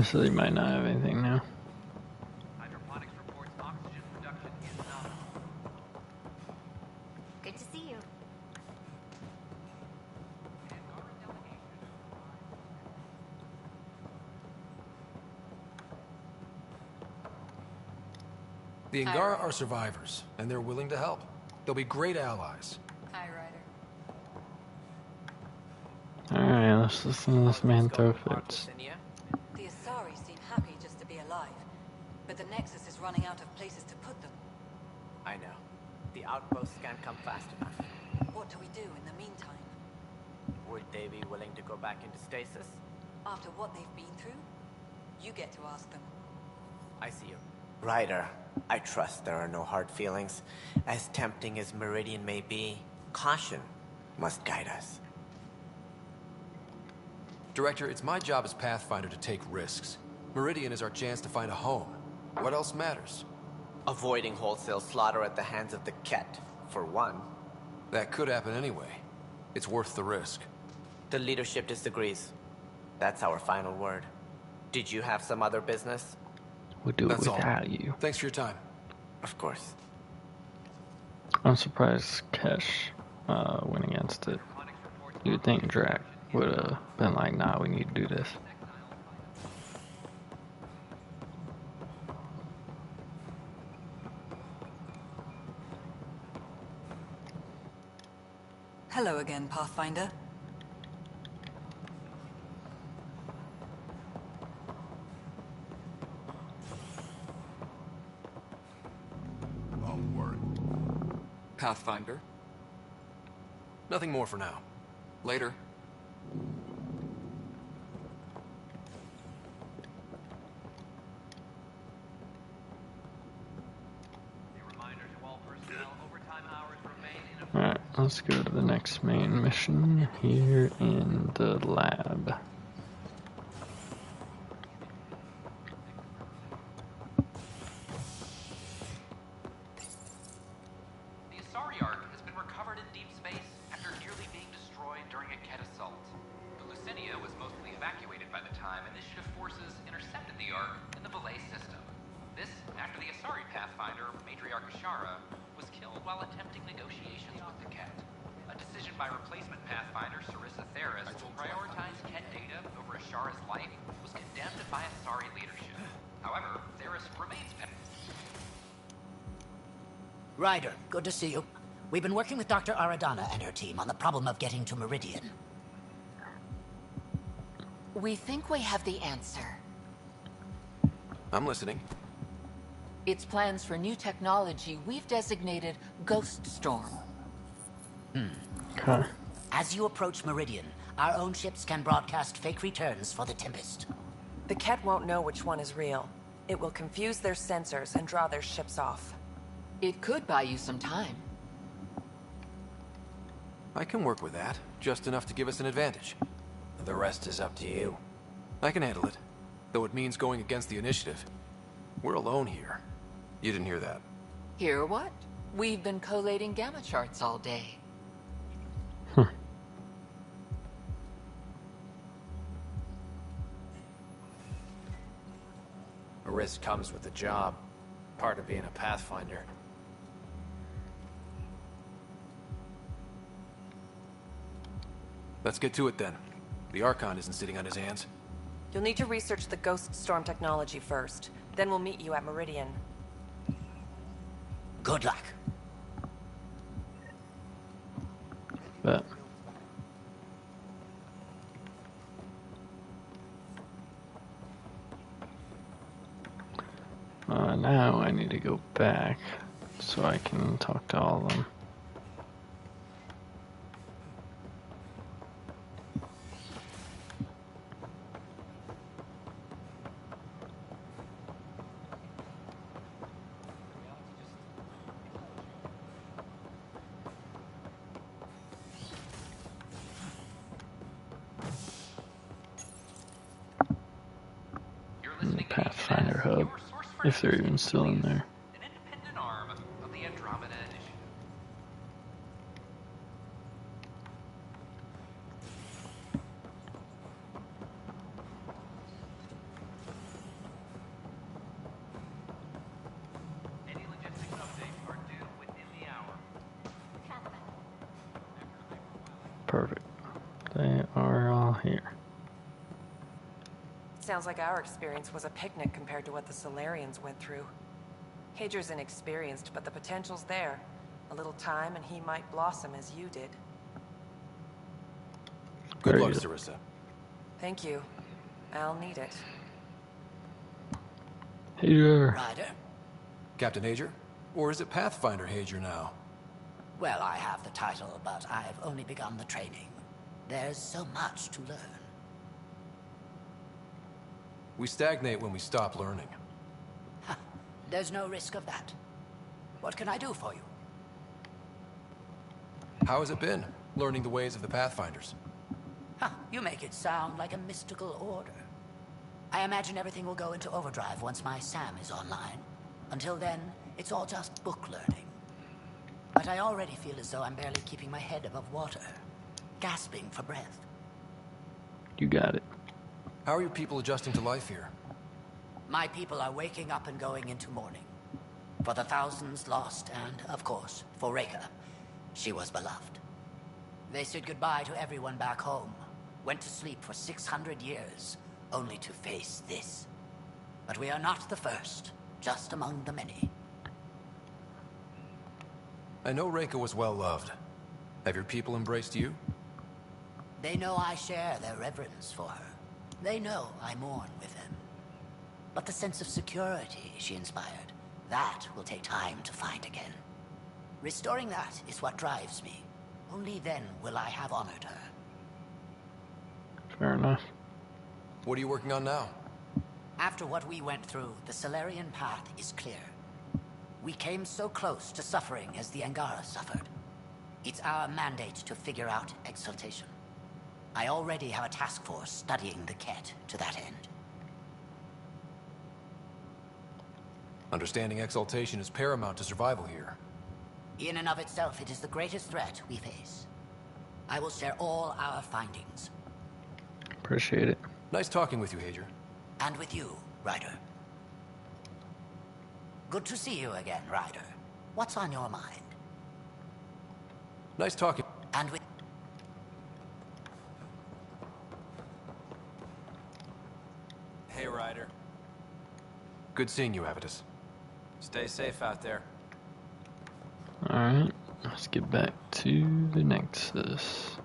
So they might not have anything now. Hydroponics reports oxygen production is nominal. Good to see you. The Angara are survivors, and they're willing to help. They'll be great allies. Hi, Ryder. Alright, let's listen to this man throw fits. Asari seem happy just to be alive, but the Nexus is running out of places to put them. I know. The outposts can't come fast enough. What do we do in the meantime? Would they be willing to go back into stasis? After what they've been through? You get to ask them. I see you. Ryder, I trust there are no hard feelings. As tempting as Meridian may be, caution must guide us. Director, it's my job as Pathfinder to take risks. Meridian is our chance to find a home. What else matters? Avoiding wholesale slaughter at the hands of the Ket, for one. That could happen anyway. It's worth the risk. The leadership disagrees. That's our final word. Did you have some other business? We'll do it That's without all. you. Thanks for your time. Of course. I'm surprised Kesh went against it. You'd think Drac would have been like, nah, we need to do this. Hello again, Pathfinder. Pathfinder. Nothing more for now. Later. Alright, let's go to the next main mission here in the lab. The Asari Ark has been recovered in deep space after nearly being destroyed during a Ket assault. The Lucinia was mostly evacuated by the time Initiative forces intercepted the Ark in the Belay system. This after the Asari Pathfinder, Matriarch Ashara, was killed while attempting negotiations with the Ket. A decision by replacement Pathfinder Sarissa Theris to prioritize Ket data over Ashara's life was condemned by Asari leadership. However, Theris remains pet. Ryder, good to see you. We've been working with Dr. Aradana and her team on the problem of getting to Meridian. We think we have the answer. I'm listening. It's plans for new technology we've designated Ghost Storm. Okay. As you approach Meridian, our own ships can broadcast fake returns for the Tempest. The Ket won't know which one is real. It will confuse their sensors and draw their ships off. It could buy you some time. I can work with that. Just enough to give us an advantage. The rest is up to you. I can handle it. Though it means going against the Initiative. We're alone here. You didn't hear that. Hear what? We've been collating gamma charts all day. A risk comes with the job. Part of being a Pathfinder. Let's get to it then. The Archon isn't sitting on his hands. You'll need to research the Ghost Storm technology first. Then we'll meet you at Meridian. Good luck. Bet. Now I need to go back so I can talk to all of them. Pathfinder hub, if they're even still in there. An independent arm of the Andromeda Initiative. Any logistics updates are due within the hour. Perfect. They are all here. Sounds like our experience was a picnic compared to what the Solarians went through. Hager's inexperienced, but the potential's there. A little time and he might blossom as you did. Good luck, Sarissa. Thank you. I'll need it. Hager. Ryder? Captain Hager? Or is it Pathfinder Hager now? Well, I have the title, but I've only begun the training. There's so much to learn. We stagnate when we stop learning. There's no risk of that. What can I do for you? How has it been, learning the ways of the Pathfinders? You make it sound like a mystical order. I imagine everything will go into overdrive once my SAM is online. Until then, it's all just book learning. But I already feel as though I'm barely keeping my head above water, gasping for breath. You got it. How are your people adjusting to life here? My people are waking up and going into mourning. For the thousands lost and, of course, for Reka. She was beloved. They said goodbye to everyone back home, went to sleep for 600 years, only to face this. But we are not the first, just among the many. I know Reka was well loved. Have your people embraced you? They know I share their reverence for her. They know I mourn with them. But the sense of security she inspired, that will take time to find again. Restoring that is what drives me. Only then will I have honored her. Fair enough. What are you working on now? After what we went through, the Solarian path is clear. We came so close to suffering as the Angara suffered. It's our mandate to figure out exaltation. I already have a task force studying the Ket to that end. Understanding exaltation is paramount to survival here. In and of itself, it is the greatest threat we face. I will share all our findings. Appreciate it. Nice talking with you, Hager. And with you, Ryder. Good to see you again, Ryder. What's on your mind? Nice talking. And with... Hey, Ryder. Good seeing you, Avitus. Stay safe out there. Alright, let's get back to the Nexus.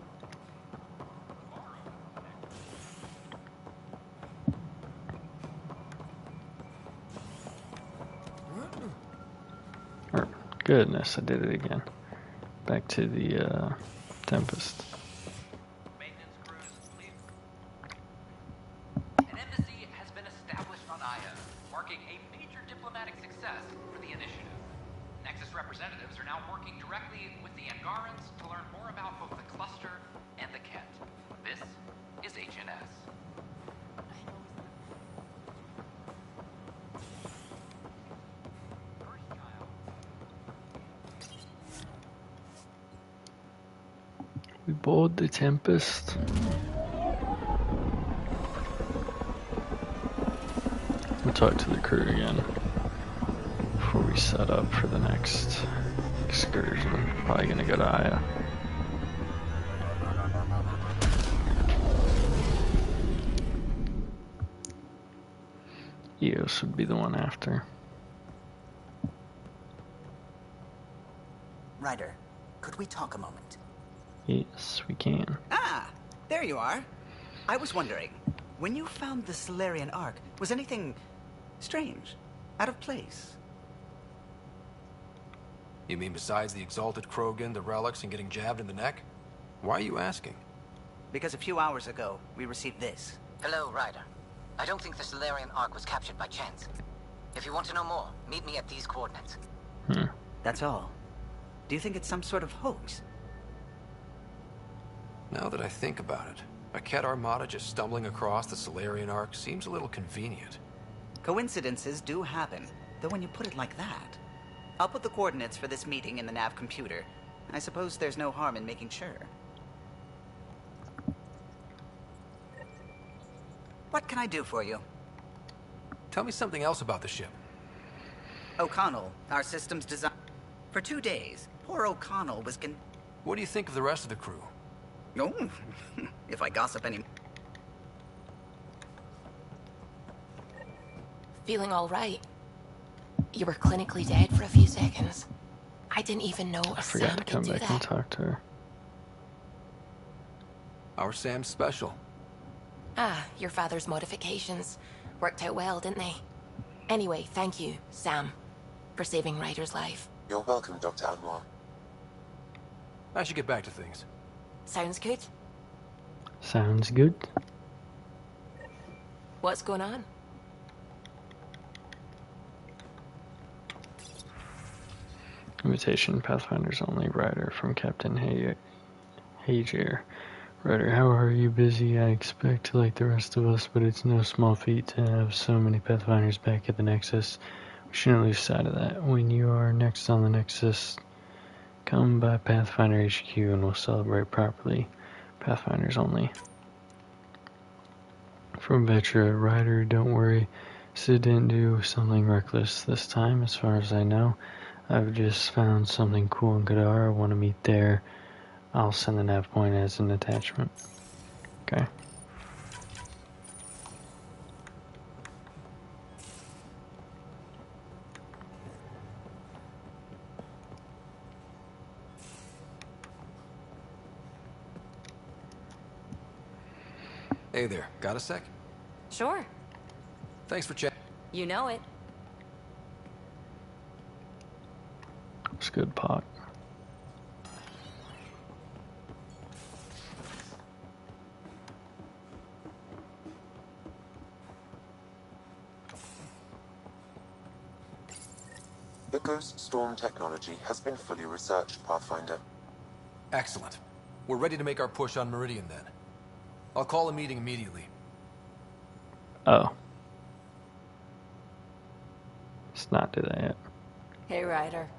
Goodness, I did it again. Back to the Tempest. Maintenance crews, please. An embassy has been established on Aya, marking a major diplomatic success for the initiative. Nexus representatives are now working directly with the Angarans to learn more about both the cluster and the Ket. This is HNS. We board the Tempest. We'll talk to the crew again before we set up for the next excursion. Probably gonna go to Aya. EOS would be the one after. Ryder, could we talk a moment? Yes, we can. Ah, there you are. I was wondering, when you found the Solarian Ark, was anything strange, out of place? You mean besides the exalted Krogan, the relics, and getting jabbed in the neck? Why are you asking? Because a few hours ago, we received this. Hello, Ryder. I don't think the Solarian Ark was captured by chance. If you want to know more, meet me at these coordinates. That's all. Do you think it's some sort of hoax? Now that I think about it, a Ket armada just stumbling across the Solarian Ark seems a little convenient. Coincidences do happen, though when you put it like that. I'll put the coordinates for this meeting in the nav computer. I suppose there's no harm in making sure. What can I do for you? Tell me something else about the ship. O'Connell, our systems design... For 2 days, poor O'Connell was What do you think of the rest of the crew? Oh, if I gossip any... Feeling all right. You were clinically dead for a few seconds. I didn't even know a I forgot Sam to come could do back and that. talk to her. Our Sam's special. Ah, your father's modifications. Worked out well, didn't they? Anyway, thank you, Sam, for saving Ryder's life. You're welcome, Dr. Anwar. I should get back to things. Sounds good. Sounds good. What's going on? Invitation, Pathfinders only, Ryder from Captain Hager. Ryder, how are you? Busy, I expect, like the rest of us, but it's no small feat to have so many Pathfinders back at the Nexus. We shouldn't lose sight of that. When you are next on the Nexus, come by Pathfinder HQ and we'll celebrate properly. Pathfinders only. From Vetra, Ryder, don't worry. Sid didn't do something reckless this time, as far as I know. I've just found something cool in Kadar. I want to meet there. I'll send the nav point as an attachment. Okay. Hey there, got a sec? Sure. Thanks for chatting. You know it. It's good, Pot. The Ghost Storm technology has been fully researched, Pathfinder. Excellent. We're ready to make our push on Meridian then. I'll call a meeting immediately. Oh. Let's not do that yet. Hey, Ryder.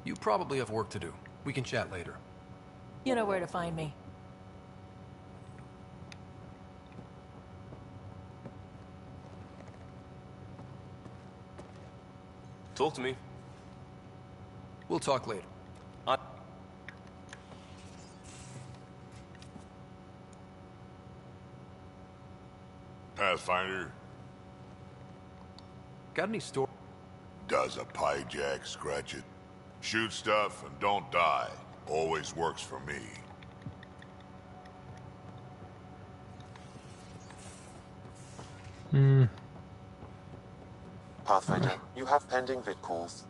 You probably have work to do. We can chat later. You know where to find me. Talk to me. We'll talk later. Pathfinder? Got any store? Does a pie jack scratch it? Shoot stuff and don't die. Always works for me. Pathfinder, you have pending vid calls.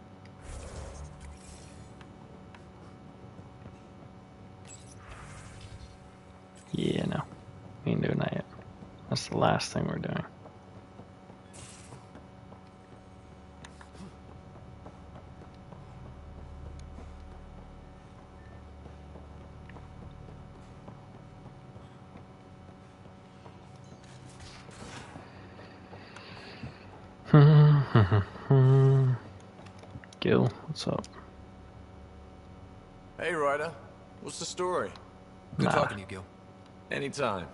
Yeah, no. We ain't doing that yet. That's the last thing we're doing. Gil, what's up? Hey, Ryder. What's the story? Good talking to you, Gil. Anytime.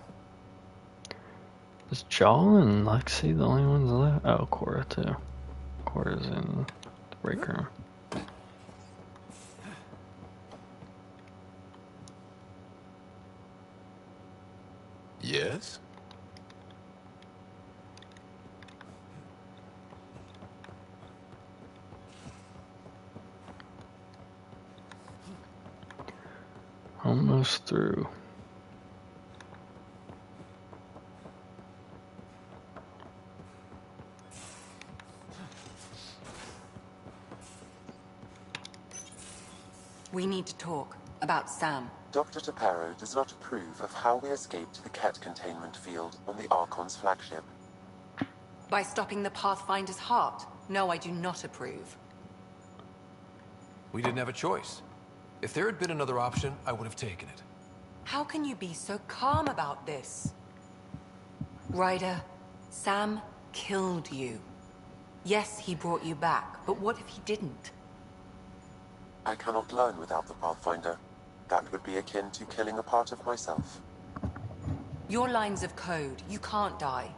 Is Jaw and Lexi the only ones left? Oh, Cora too. Cora's in the break room. Yes? Almost through. We need to talk about Sam. Dr. Taparo does not approve of how we escaped the Ket containment field on the Archon's flagship. By stopping the Pathfinder's heart? No, I do not approve. We didn't have a choice. If there had been another option, I would have taken it. How can you be so calm about this? Ryder, Sam killed you. Yes, he brought you back, but what if he didn't? I cannot learn without the Pathfinder. That would be akin to killing a part of myself. Your lines of code, you can't die.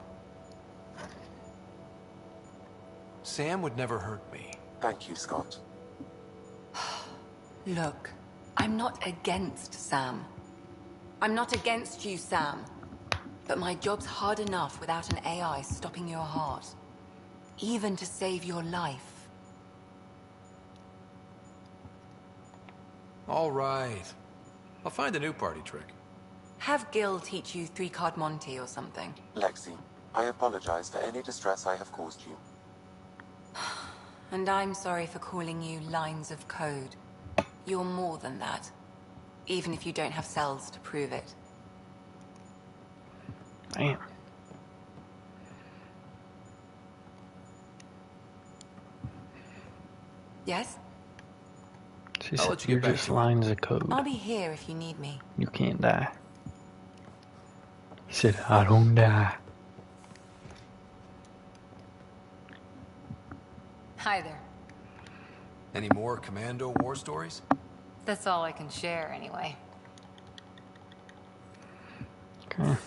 Sam would never hurt me. Thank you, Scott. Look, I'm not against Sam. I'm not against you, Sam. But my job's hard enough without an AI stopping your heart. Even to save your life. All right. I'll find a new party trick. Have Gil teach you 3-card Monty or something. Lexi, I apologize for any distress I have caused you. And I'm sorry for calling you lines of code. You're more than that, even if you don't have cells to prove it. Damn. Yes? She I'll said, let you you're get back just to it. lines of code. I'll be here if you need me. You can't die. He said, I don't die. Hi there. Any more Commando war stories? That's all I can share, anyway. Okay.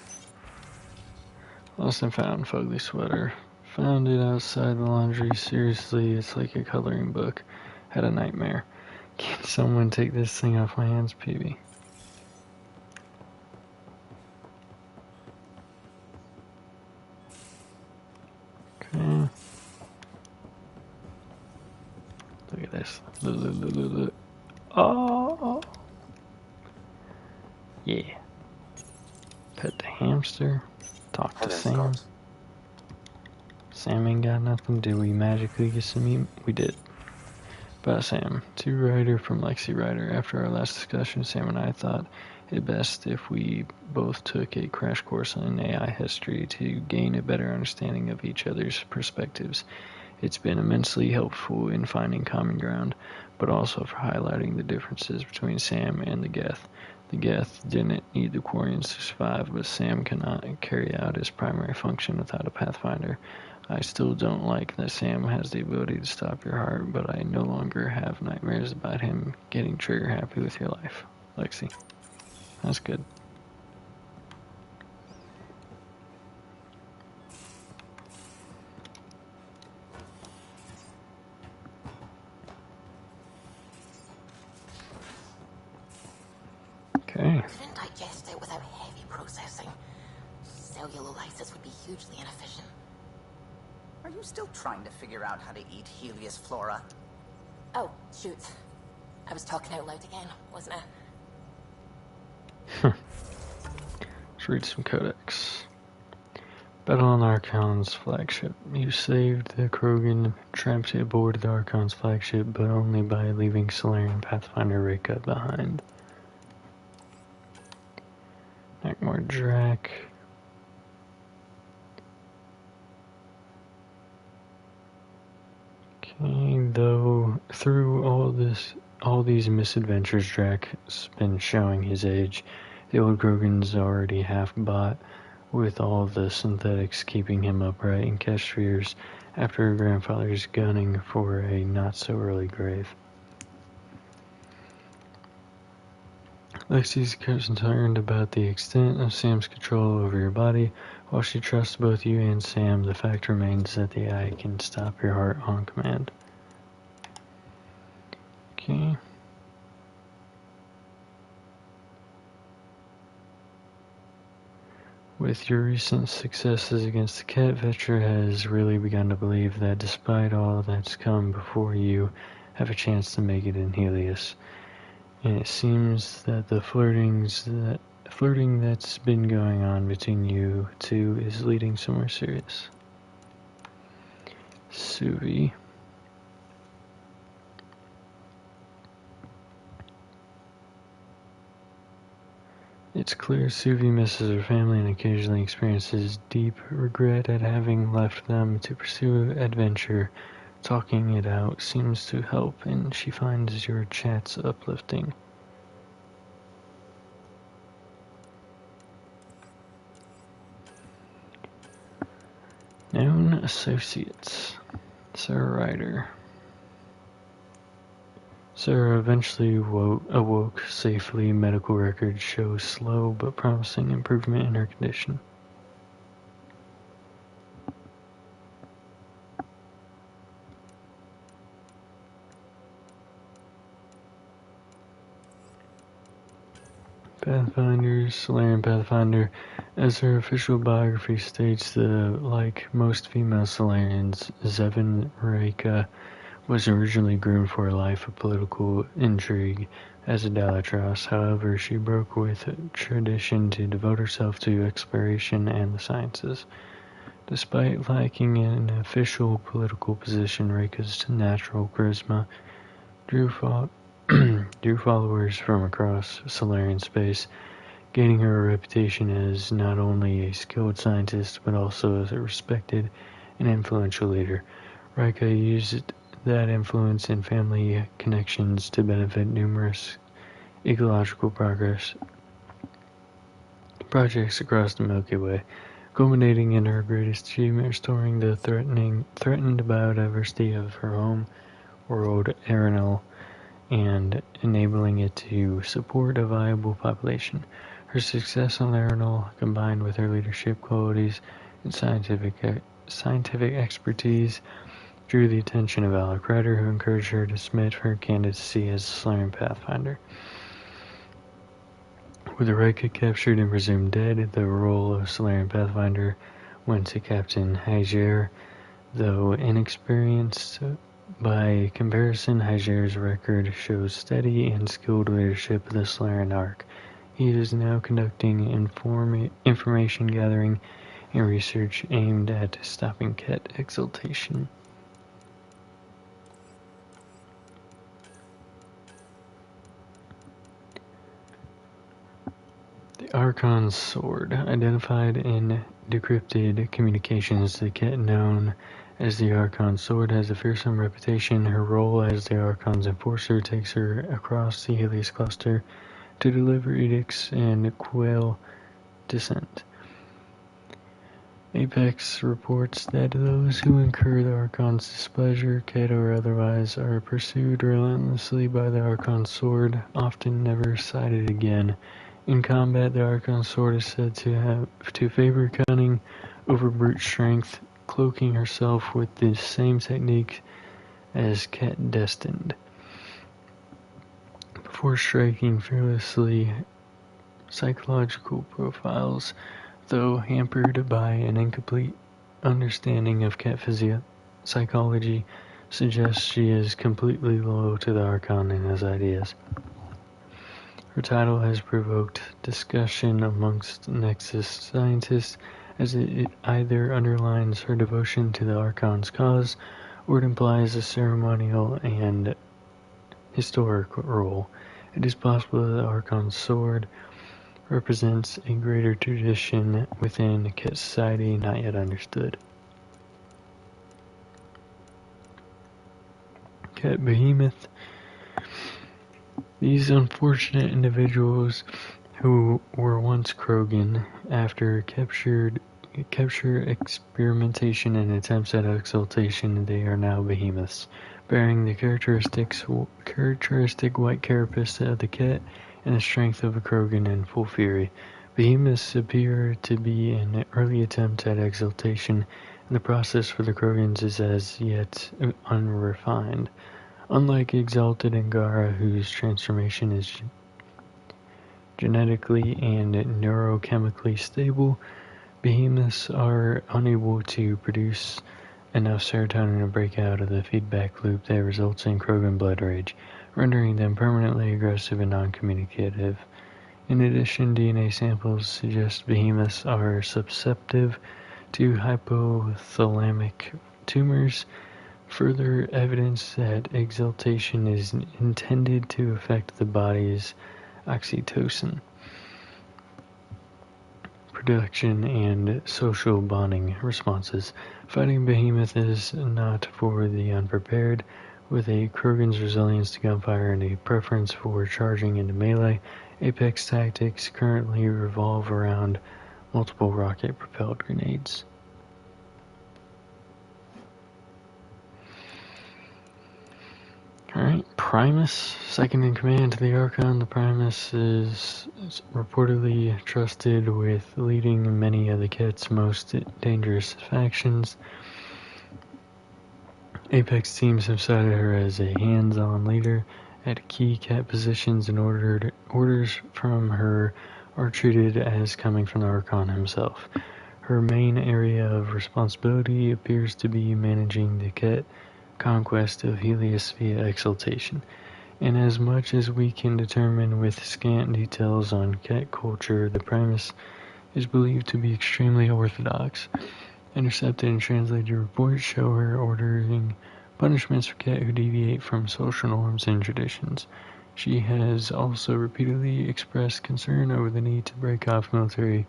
Lost and found fugly sweater. Found it outside the laundry. Seriously, it's like a coloring book. Had a nightmare. Can someone take this thing off my hands, PB? Okay. Look at this. Look. Oh. Yeah. Pet the hamster. Talk to Hello, Sam. Scott. Sam ain't got nothing. Did we magically get some meat? We did. About Sam. To Ryder from Lexi Ryder. After our last discussion, Sam and I thought it best if we both took a crash course on AI history to gain a better understanding of each other's perspectives. It's been immensely helpful in finding common ground, but also for highlighting the differences between Sam and the Geth. The Geth didn't need the Quarians to survive, but Sam cannot carry out his primary function without a Pathfinder. I still don't like that Sam has the ability to stop your heart, but I no longer have nightmares about him getting trigger happy with your life. Lexi. That's good. Okay. Couldn't digest it without heavy processing. Cellular lysis would be hugely inefficient. Are you still trying to figure out how to eat Helios flora? Oh, shoot. I was talking out loud again, wasn't I? Let's read some codex. Battle on Archon's flagship. You saved the Krogan trapped aboard the Archon's flagship, but only by leaving Solarian Pathfinder Reka behind. Nakmor Drac. Okay, though through all these misadventures, Drac's been showing his age. The old Krogan's already half bought, with all the synthetics keeping him upright in Kestriers after her grandfather's gunning for a not-so-early grave. Lexi's concerned about the extent of Sam's control over your body. While she trusts both you and Sam, the fact remains that the AI can stop your heart on command. Okay. With your recent successes against the Cat, Vetra has really begun to believe that despite all that's come before, you have a chance to make it in Helios. And it seems that the flirting that's been going on between you two is leading somewhere serious. Suvi. It's clear Suvi misses her family and occasionally experiences deep regret at having left them to pursue adventure. Talking it out seems to help, and she finds your chats uplifting. Known associates. Sarah Ryder. Sarah eventually awoke safely. Medical records show slow but promising improvement in her condition. Pathfinder, Solarian Pathfinder. As her official biography states, like most female Solarians, Zevin Reka was originally groomed for a life of political intrigue as a Dalatros. However, she broke with tradition to devote herself to exploration and the sciences. Despite lacking an official political position, Reika's natural charisma drew followers from across Solarian space, gaining her a reputation as not only a skilled scientist but also as a respected and influential leader. Reika used that influence and family connections to benefit numerous ecological projects across the Milky Way, culminating in her greatest achievement, restoring the threatened biodiversity of her home world, Arenal, and enabling it to support a viable population. Her success on Arenal, combined with her leadership qualities and scientific expertise, drew the attention of Alec Ryder, who encouraged her to submit her candidacy as a Solarian Pathfinder. With Reika captured and presumed dead, the role of Solarian Pathfinder went to Captain Hager. Though inexperienced by comparison, Hager's record shows steady and skilled leadership of the Solarian Ark. He is now conducting information gathering and research aimed at stopping Ket exaltation. The Archon's Sword. Identified in decrypted communications, the Ket known as the Archon's Sword has a fearsome reputation. Her role as the Archon's enforcer takes her across the Helios cluster to deliver edicts and quell dissent. Apex reports that those who incur the Archon's displeasure, Ket or otherwise, are pursued relentlessly by the Archon's Sword, often never sighted again. In combat, the Archon's Sword is said to favor cunning over brute strength, cloaking herself with the same technique as Ket destined. Before striking fearlessly, psychological profiles, though hampered by an incomplete understanding of Ket psychology, suggest she is completely loyal to the Archon and his ideas. Her title has provoked discussion amongst Nexus scientists, as it either underlines her devotion to the Archon's cause, or it implies a ceremonial and historic role. It is possible that the Archon's Sword represents a greater tradition within Ket society not yet understood. Ket Behemoth. These unfortunate individuals who were once Krogan, after capture, experimentation, and attempts at exaltation, they are now behemoths, bearing the characteristic white carapace of the Ket and the strength of a Krogan in full fury. Behemoths appear to be an early attempt at exaltation, and the process for the Krogans is as yet unrefined. Unlike Exalted Angara, whose transformation is genetically and neurochemically stable, behemoths are unable to produce enough serotonin to break out of the feedback loop that results in Krogan blood rage, rendering them permanently aggressive and non-communicative. In addition, DNA samples suggest behemoths are susceptible to hypothalamic tumors, further evidence that exaltation is intended to affect the body's oxytocin production and social bonding responses. Fighting behemoth is not for the unprepared. With a Krogan's resilience to gunfire and a preference for charging into melee, Apex tactics currently revolve around multiple rocket-propelled grenades. Alright, Primus, second in command to the Archon. The Primus is reportedly trusted with leading many of the Ket's most dangerous factions. Apex teams have cited her as a hands-on leader at key Ket positions, and orders from her are treated as coming from the Archon himself. Her main area of responsibility appears to be managing the Ket conquest of Helios via exaltation, and as much as we can determine with scant details on Ket culture, the Primus is believed to be extremely orthodox. Intercepted and translated reports show her ordering punishments for Ket who deviate from social norms and traditions. She has also repeatedly expressed concern over the need to break off military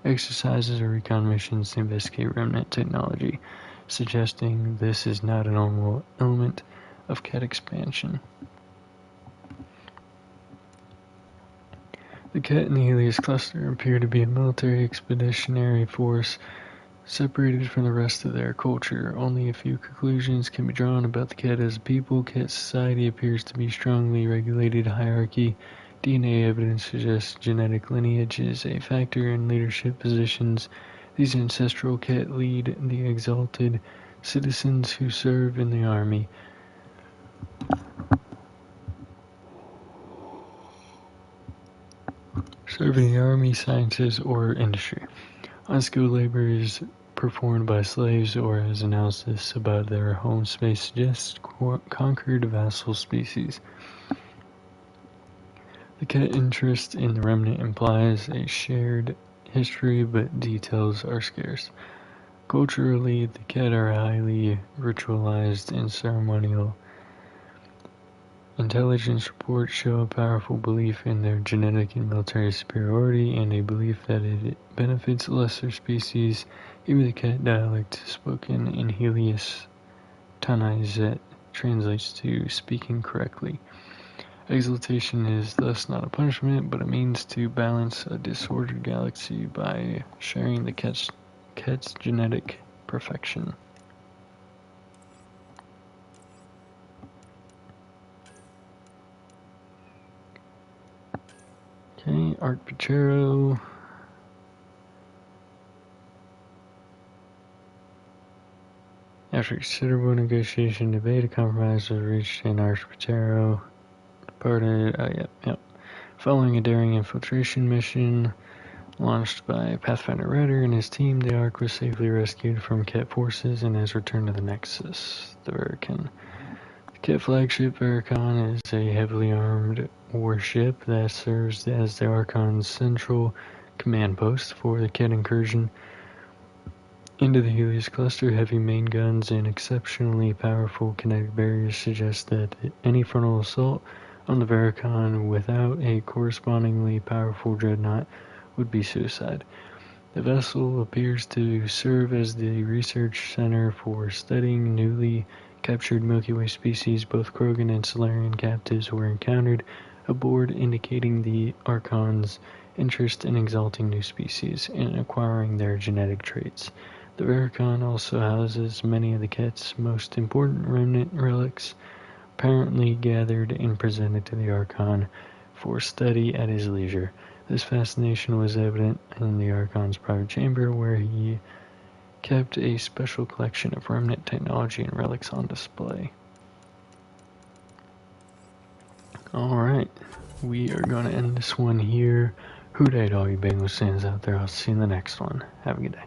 exercises or recon missions to investigate remnant technology, suggesting this is not a normal element of Ket expansion. The Ket and the Helios cluster appear to be a military expeditionary force separated from the rest of their culture. Only a few conclusions can be drawn about the Ket as a people. Ket society appears to be strongly regulated hierarchy. DNA evidence suggests genetic lineage is a factor in leadership positions. These ancestral Ket lead the exalted citizens who serve in the army. Sciences, or industry. Unskilled labor is performed by slaves, or as analysis about their home space suggests, conquered vassal species. The Ket interest in the remnant implies a shared history, but details are scarce. Culturally, the Ket are highly ritualized and ceremonial. Intelligence reports show a powerful belief in their genetic and military superiority, and a belief that it benefits lesser species. Even the Ket dialect spoken in Helios Tanizet translates to speaking correctly. Exaltation is thus not a punishment, but a means to balance a disordered galaxy by sharing the Ket's genetic perfection. Okay, Art Pachero. After considerable negotiation and debate, a compromise was reached and Art Pachero departed. Following a daring infiltration mission launched by Pathfinder Rider and his team, the Ark was safely rescued from Ket forces and has returned to the Nexus, the Verican. The Ket flagship Vericon is a heavily armed warship that serves as the Archon's central command post for the Ket incursion into the Helios cluster. Heavy main guns and exceptionally powerful kinetic barriers suggest that any frontal assault on the Vericon without a correspondingly powerful dreadnought would be suicide. The vessel appears to serve as the research center for studying newly captured Milky Way species. Both Krogan and Solarian captives were encountered aboard, indicating the Archon's interest in exalting new species and acquiring their genetic traits. The Vericon also houses many of the Ket's most important remnant relics, apparently gathered and presented to the Archon for study at his leisure. This fascination was evident in the Archon's private chamber, where he kept a special collection of remnant technology and relics on display. Alright, we are going to end this one here. Who date all you Bengals fans out there? I'll see you in the next one. Have a good day.